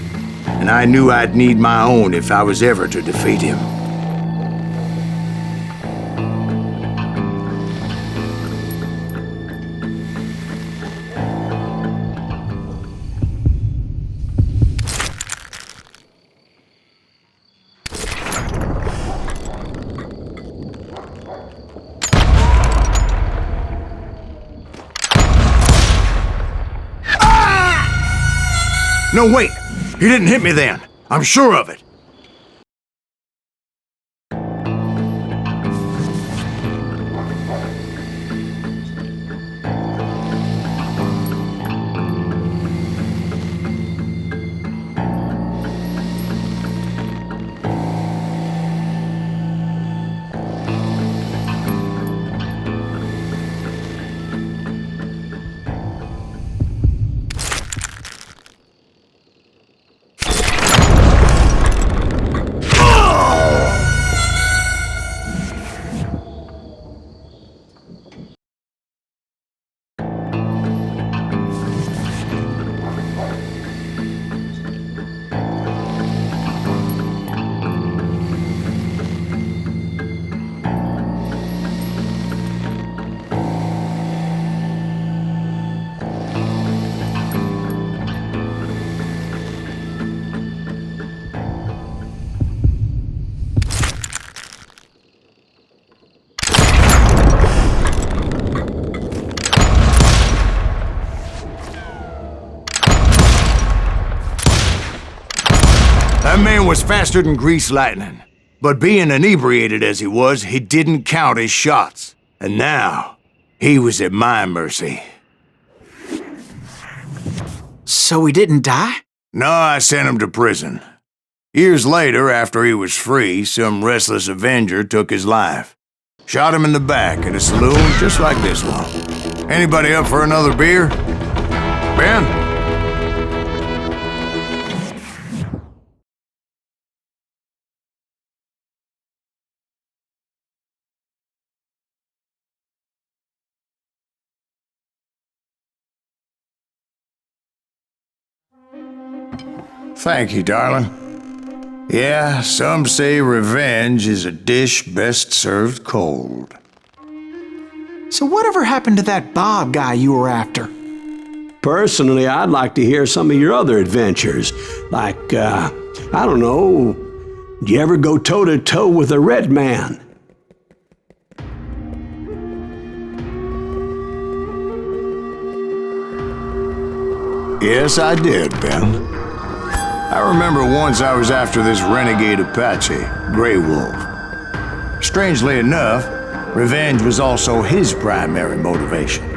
and I knew I'd need my own if I was ever to defeat him. No, wait! He didn't hit me then. I'm sure of it. That man was faster than greased lightning. But being inebriated as he was, he didn't count his shots. And now, he was at my mercy. So he didn't die? No, I sent him to prison. Years later, after he was free, some restless Avenger took his life. Shot him in the back at a saloon just like this one. Anybody up for another beer? Ben? Thank you, darling. Yeah, some say revenge is a dish best served cold. So whatever happened to that Bob guy you were after? Personally, I'd like to hear some of your other adventures. Like, I don't know, did you ever go toe-to-toe with a red man? Yes, I did, Ben. I remember once I was after this renegade Apache, Grey Wolf. Strangely enough, revenge was also his primary motivation.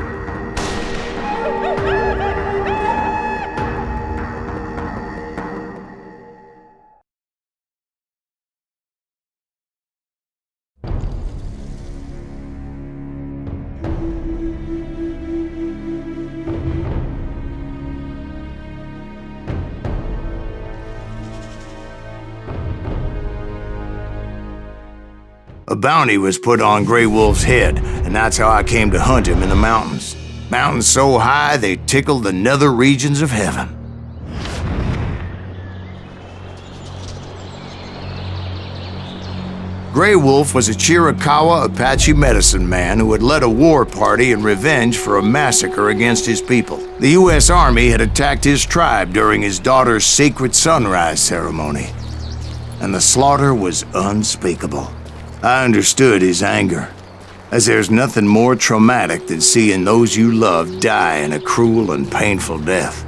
A bounty was put on Grey Wolf's head, and that's how I came to hunt him in the mountains. Mountains so high they tickled the nether regions of heaven. Grey Wolf was a Chiricahua Apache medicine man who had led a war party in revenge for a massacre against his people. The U.S. Army had attacked his tribe during his daughter's sacred sunrise ceremony, and the slaughter was unspeakable. I understood his anger, as there's nothing more traumatic than seeing those you love die in a cruel and painful death.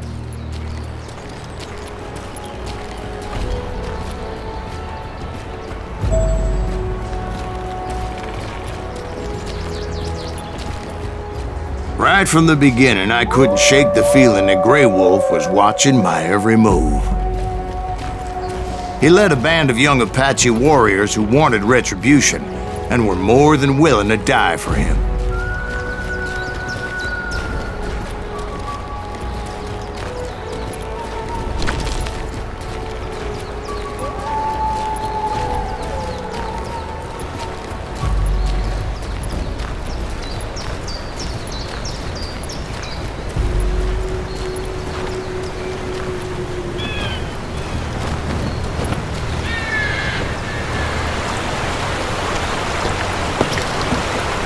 Right from the beginning, I couldn't shake the feeling that Grey Wolf was watching my every move. He led a band of young Apache warriors who wanted retribution and were more than willing to die for him.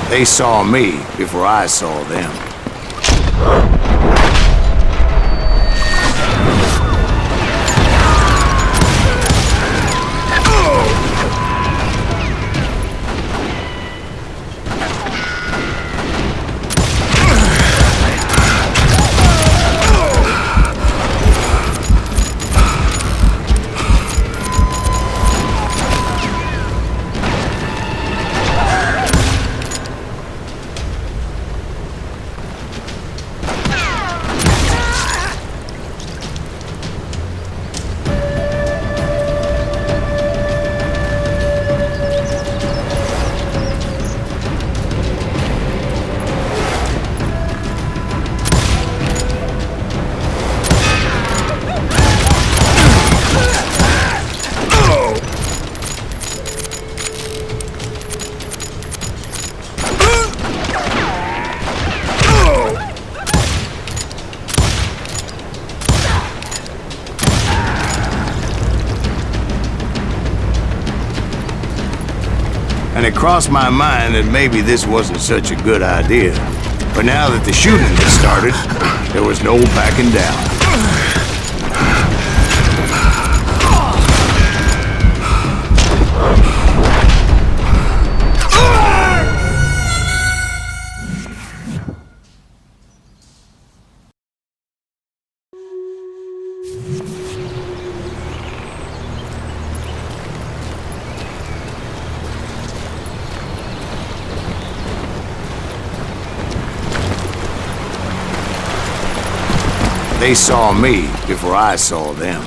They saw me before I saw them. And it crossed my mind that maybe this wasn't such a good idea. But now that the shooting had started, there was no backing down. They saw me before I saw them.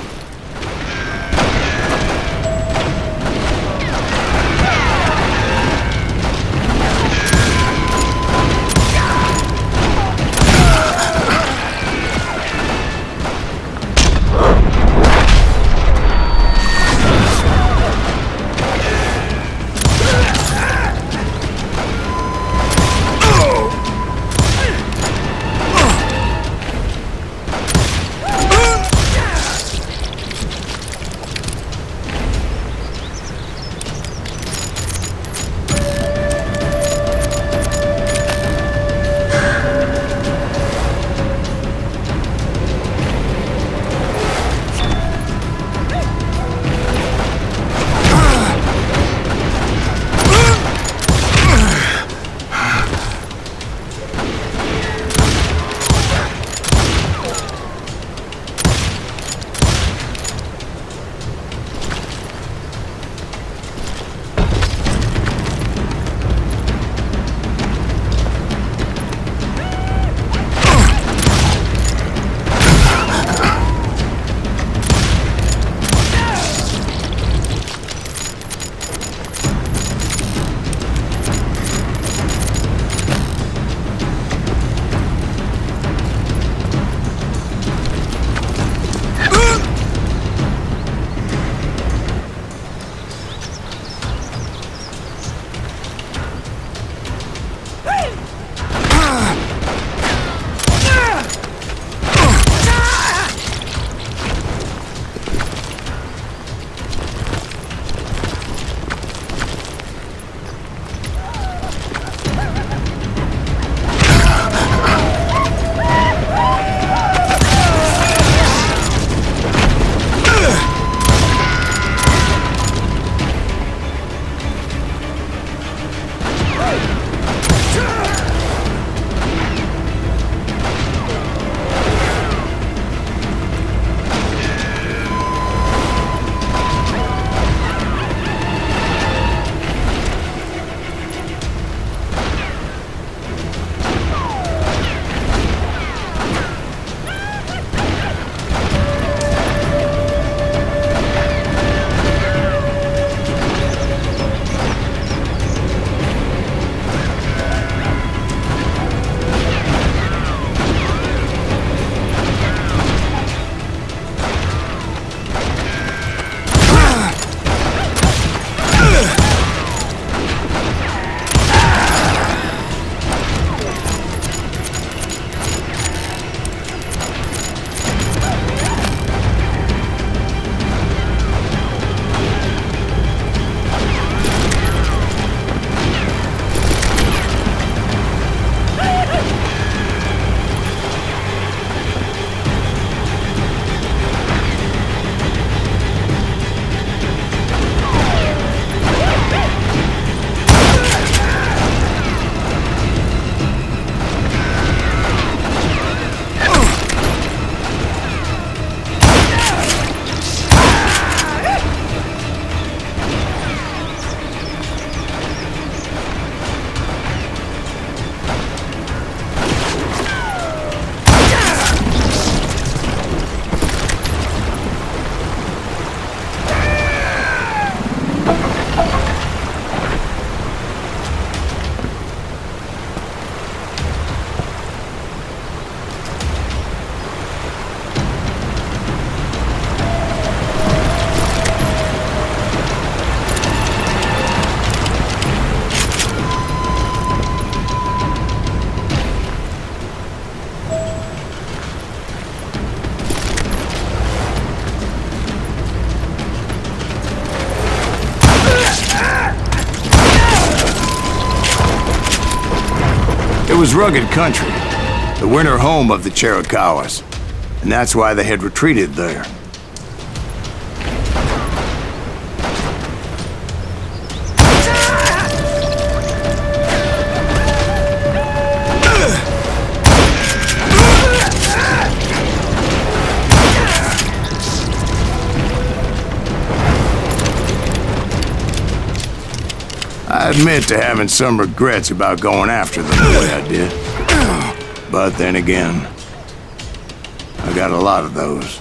was rugged country, the winter home of the Chiricahuas, and that's why they had retreated there. I admit to having some regrets about going after them the way I did. But then again, I got a lot of those.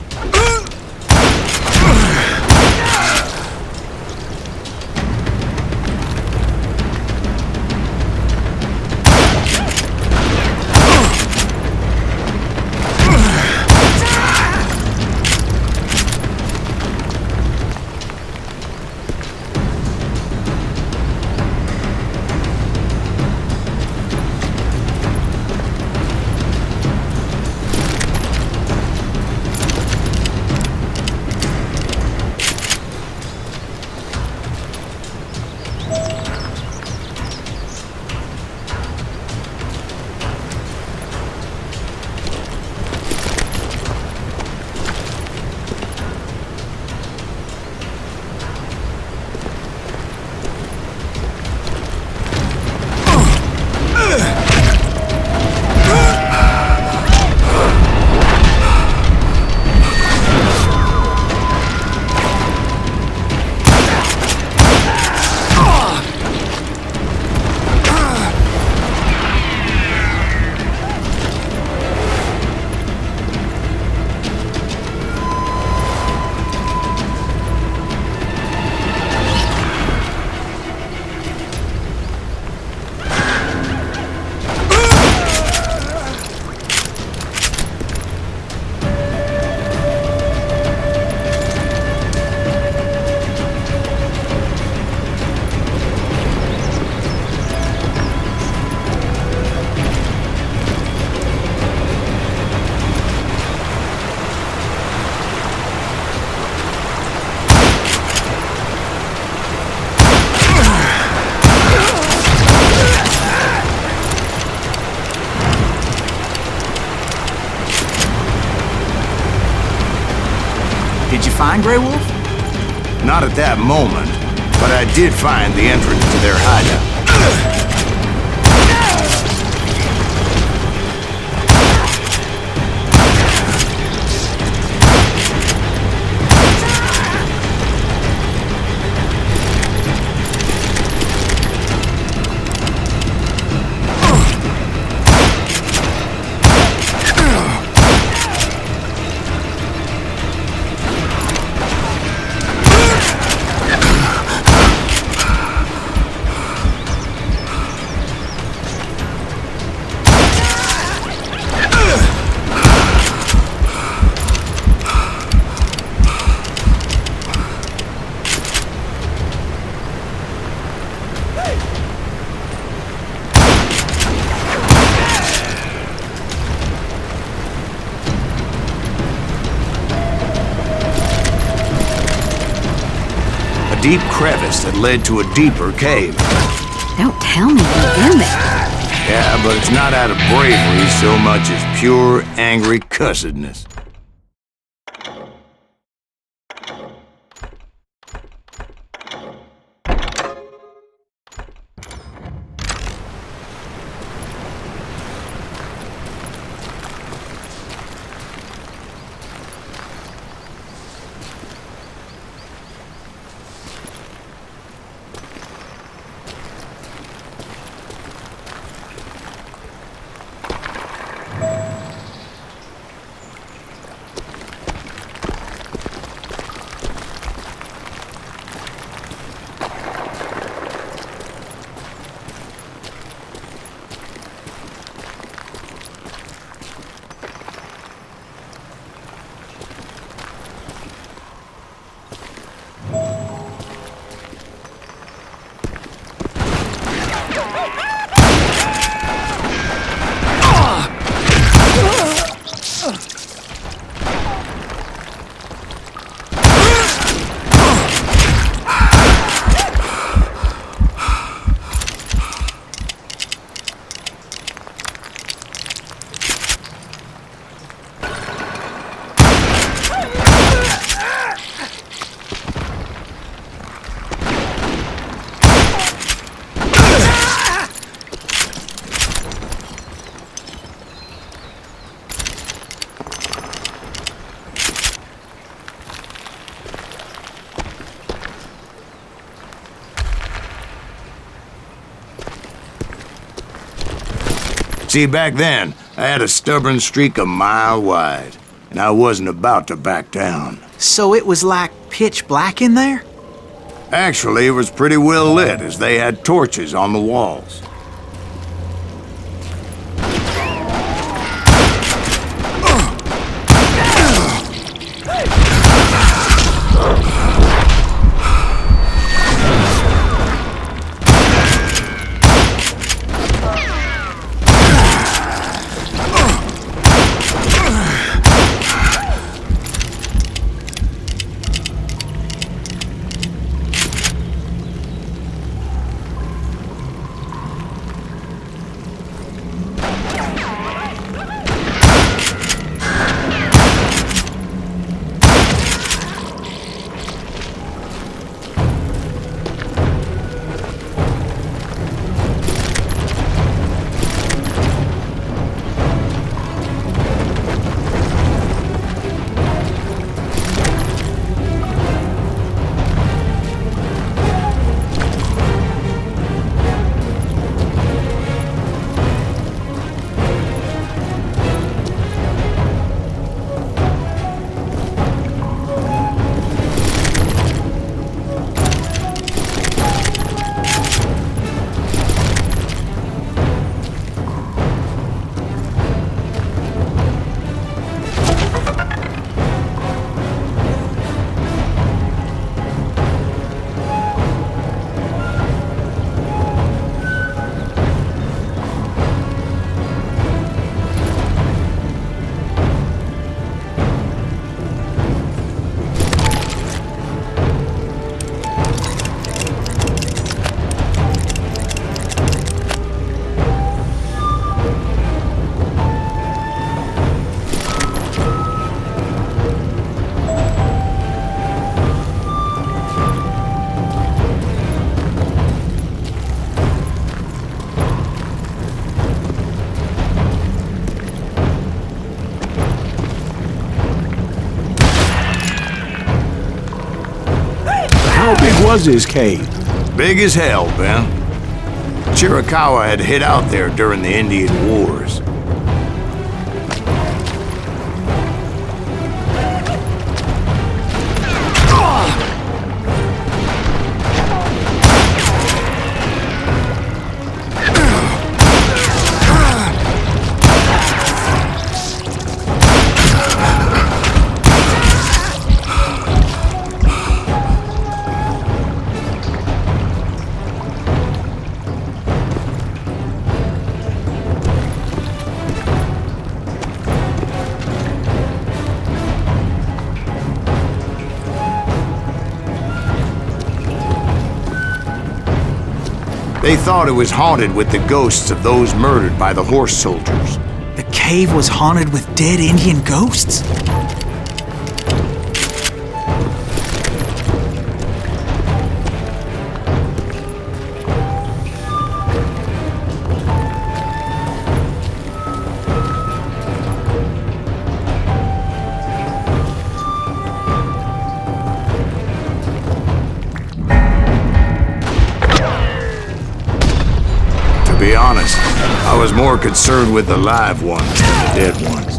Did you find Grey Wolf? Not at that moment, but I did find the entrance to their hideout. Deep crevice that led to a deeper cave. Don't tell me you're in there. Yeah, but it's not out of bravery so much as pure, angry cussedness. See, back then, I had a stubborn streak a mile wide, and I wasn't about to back down. So it was like pitch black in there? Actually, it was pretty well lit, as they had torches on the walls. How big was this cave? Big as hell, Ben. Chiricahua had hid out there during the Indian Wars. They thought it was haunted with the ghosts of those murdered by the horse soldiers. The cave was haunted with dead Indian ghosts? To be honest, I was more concerned with the live ones than the dead ones.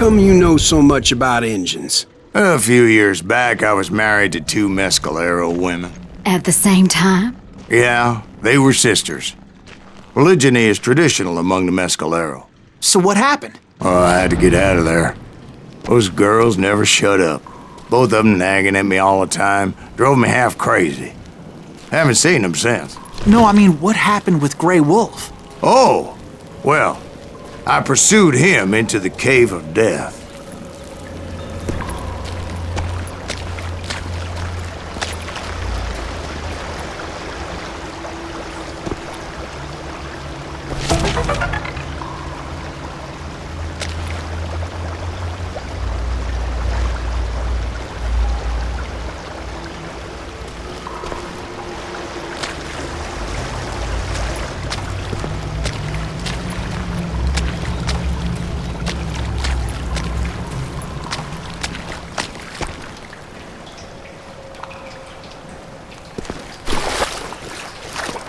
come you know so much about engines? A few years back, I was married to 2 Mescalero women. At the same time? Yeah, they were sisters. Religion is traditional among the Mescalero. So what happened? Oh, I had to get out of there. Those girls never shut up. Both of them nagging at me all the time. Drove me half crazy. Haven't seen them since. No, I mean, what happened with Grey Wolf? Oh, well, I pursued him into the Cave of Death.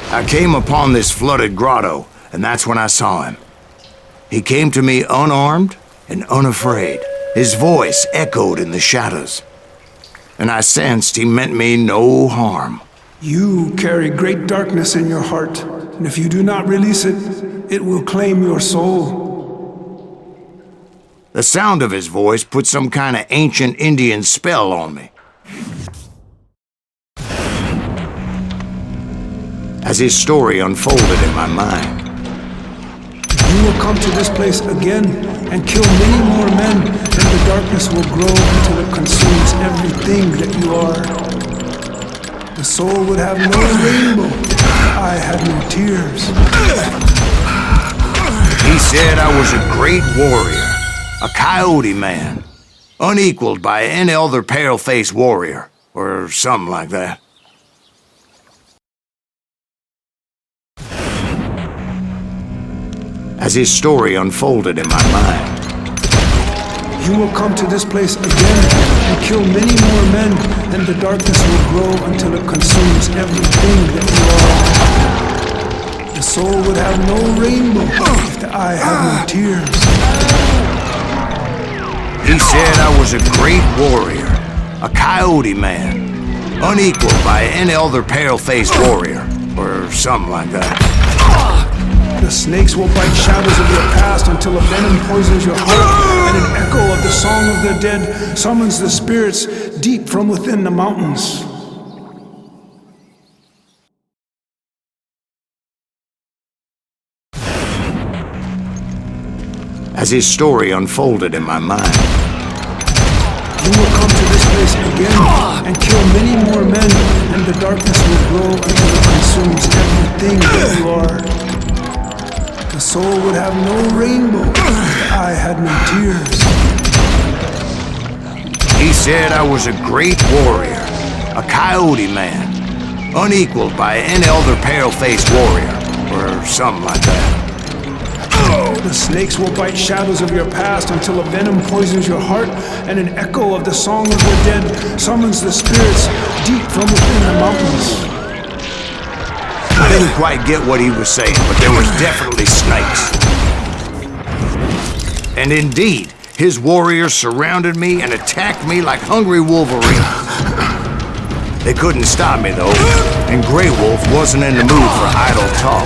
I came upon this flooded grotto, and that's when I saw him. He came to me unarmed and unafraid. His voice echoed in the shadows, and I sensed he meant me no harm. You carry great darkness in your heart, and if you do not release it, it will claim your soul. The sound of his voice put some kind of ancient Indian spell on me. As his story unfolded in my mind, you will come to this place again and kill many more men, and the darkness will grow until it consumes everything that you are. The soul would have no rainbow, I had no tears. He said I was a great warrior, a coyote man, unequaled by any other pale-faced warrior, or something like that. As his story unfolded in my mind, you will come to this place again and kill many more men, and the darkness will grow until it consumes everything that you are. The soul would have no rainbow if the eye had no tears. He said I was a great warrior, a coyote man, unequaled by any other pale-faced warrior, or something like that. The snakes will bite shadows of your past until a venom poisons your heart, and an echo of the song of the dead summons the spirits deep from within the mountains. As his story unfolded in my mind, you will come to this place again and kill many more men, and the darkness will grow until it consumes everything that you are. The soul would have no rainbow if the eye had no tears. He said I was a great warrior, a coyote man, unequaled by any other pale-faced warrior, or something like that. The snakes will bite shadows of your past until a venom poisons your heart, and an echo of the song of the dead summons the spirits deep from within the mountains. I didn't quite get what he was saying, but there was definitely snakes. And indeed, his warriors surrounded me and attacked me like hungry wolverines. They couldn't stop me, though, and Grey Wolf wasn't in the mood for idle talk.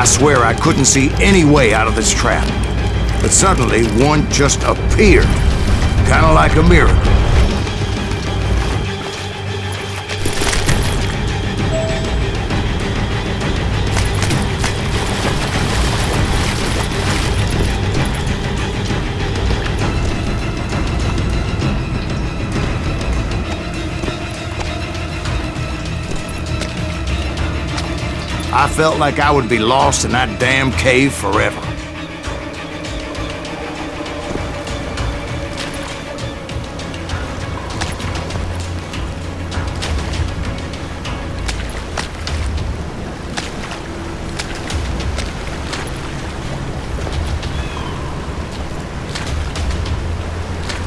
I swear I couldn't see any way out of this trap. But suddenly, one just appeared. Kind of like a miracle. I felt like I would be lost in that damn cave forever.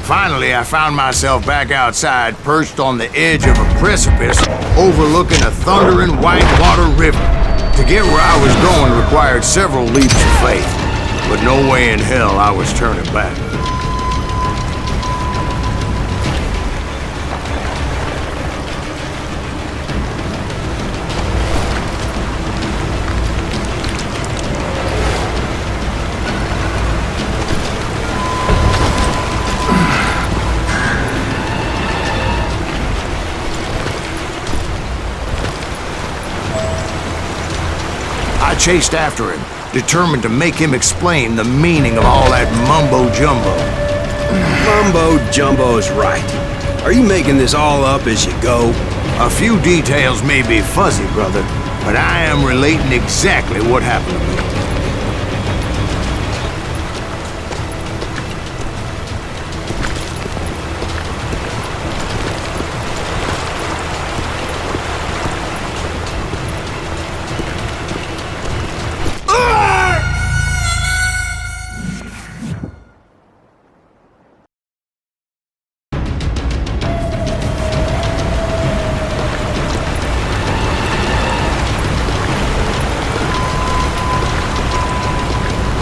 Finally, I found myself back outside, perched on the edge of a precipice, overlooking a thundering whitewater river. To get where I was going required several leaps of faith, but no way in hell I was turning back. I chased after him, determined to make him explain the meaning of all that mumbo-jumbo. Mumbo-jumbo's right. Are you making this all up as you go? A few details may be fuzzy, brother, but I am relating exactly what happened to me.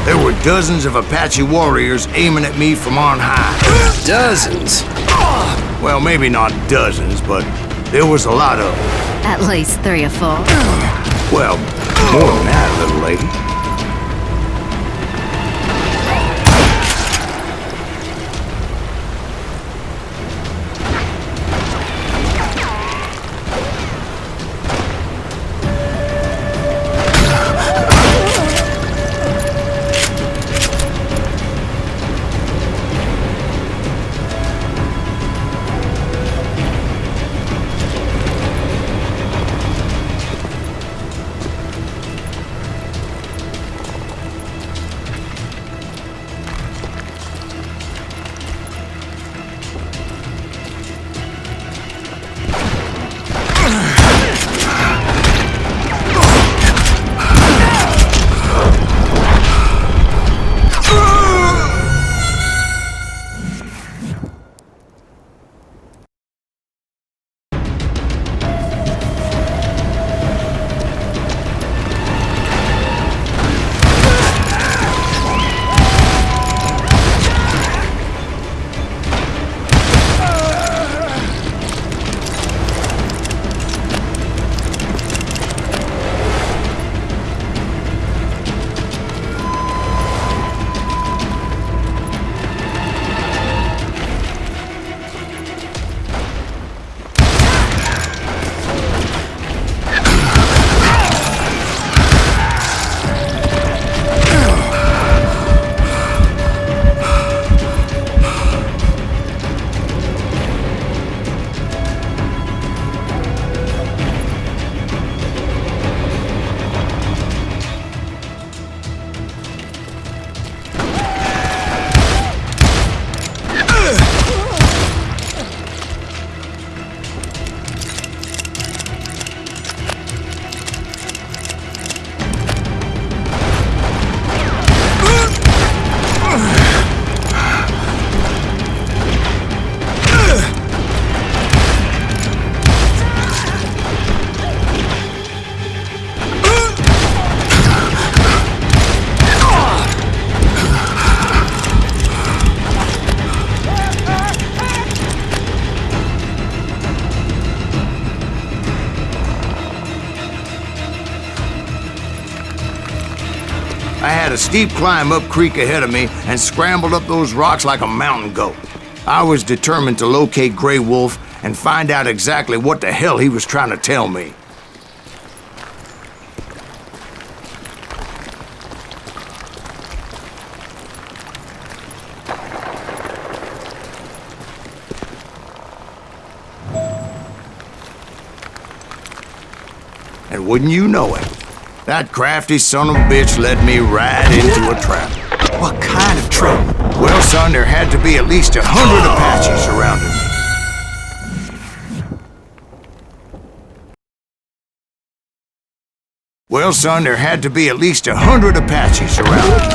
There were dozens of Apache warriors aiming at me from on high. Dozens? Well, maybe not dozens, but there was a lot of them. At least 3 or 4. Well, more than that, little lady. a steep climb up creek ahead of me and scrambled up those rocks like a mountain goat. I was determined to locate Grey Wolf and find out exactly what the hell he was trying to tell me. And wouldn't you know it, that crafty son of a bitch led me right into a trap. What kind of trap? Well, son, there had to be at least 100 Apaches surrounding me. Well, son, there had to be at least 100 Apaches surrounding me.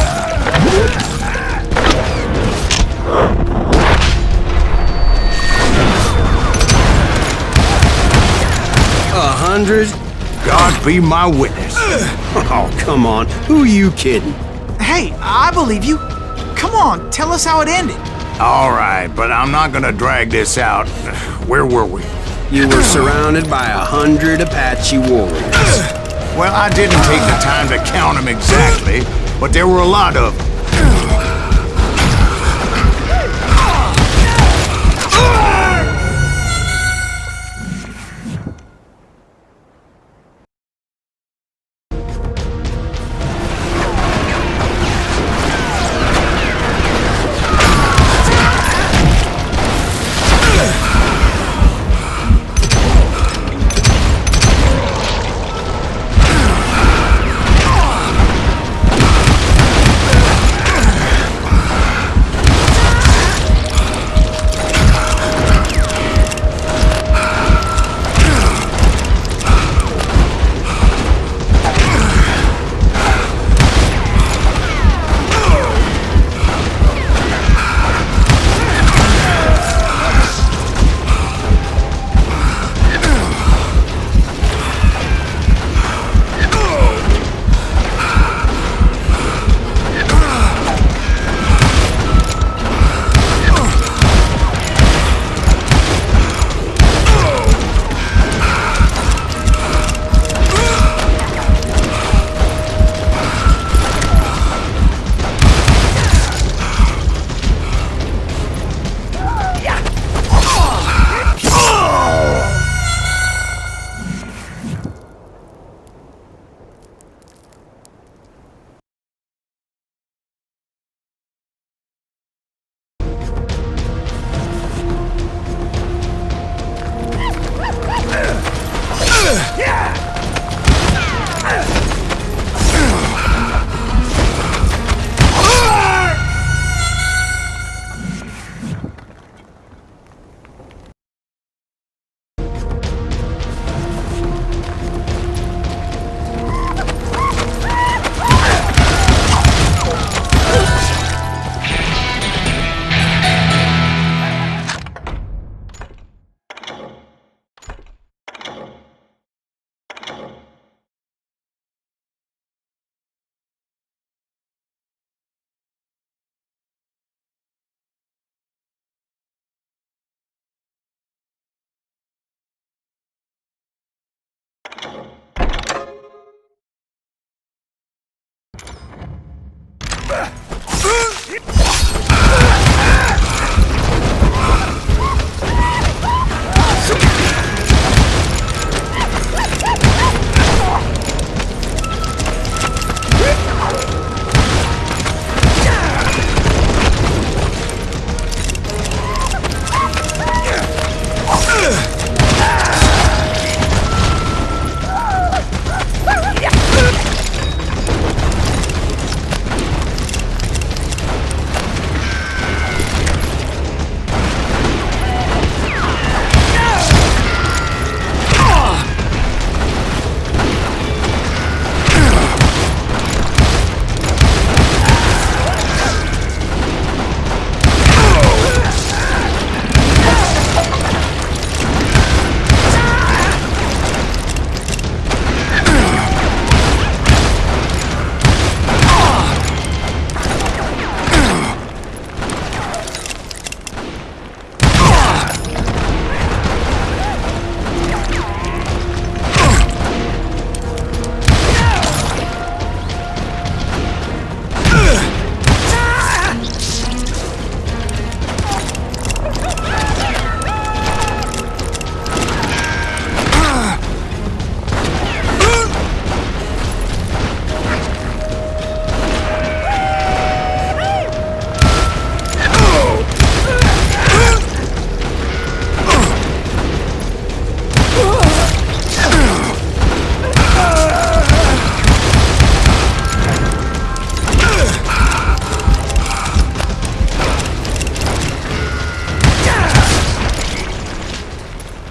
100? God be my witness. Oh, come on. Who are you kidding? Hey, I believe you. Come on, tell us how it ended. All right, but I'm not gonna drag this out. Where were we? You were surrounded by 100 Apache warriors. Well, I didn't take the time to count them exactly, but there were a lot of them.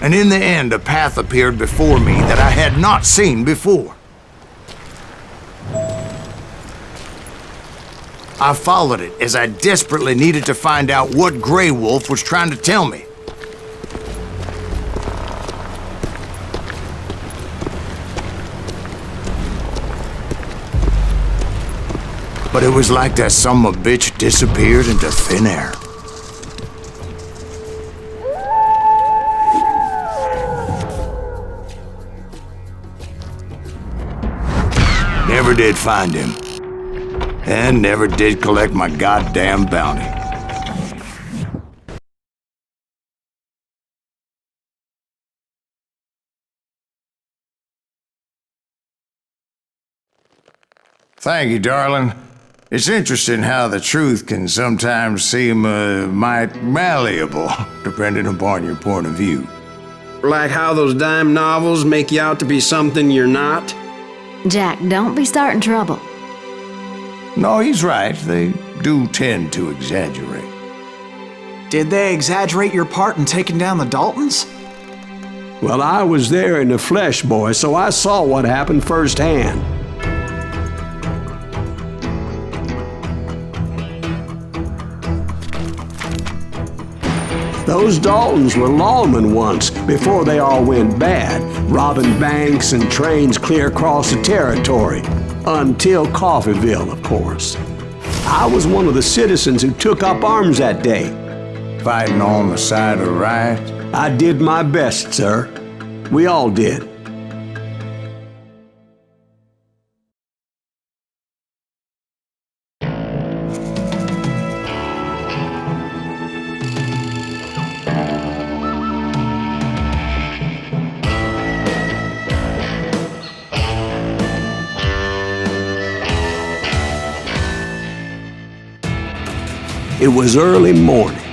And in the end, a path appeared before me that I had not seen before. I followed it as I desperately needed to find out what Grey Wolf was trying to tell me. But it was like that son of a bitch disappeared into thin air. Never did find him. And never did collect my goddamn bounty. Thank you, darling. It's interesting how the truth can sometimes seem might malleable, depending upon your point of view. Like how those dime novels make you out to be something you're not? Jack, don't be starting trouble. No, he's right. They do tend to exaggerate. Did they exaggerate your part in taking down the Daltons? Well, I was there in the flesh, boy, so I saw what happened firsthand. Those Daltons were lawmen once, before they all went bad, robbing banks and trains clear across the territory. Until Coffeeville, of course. I was one of the citizens who took up arms that day. Fighting on the side of the riot? I did my best, sir. We all did. It was early morning.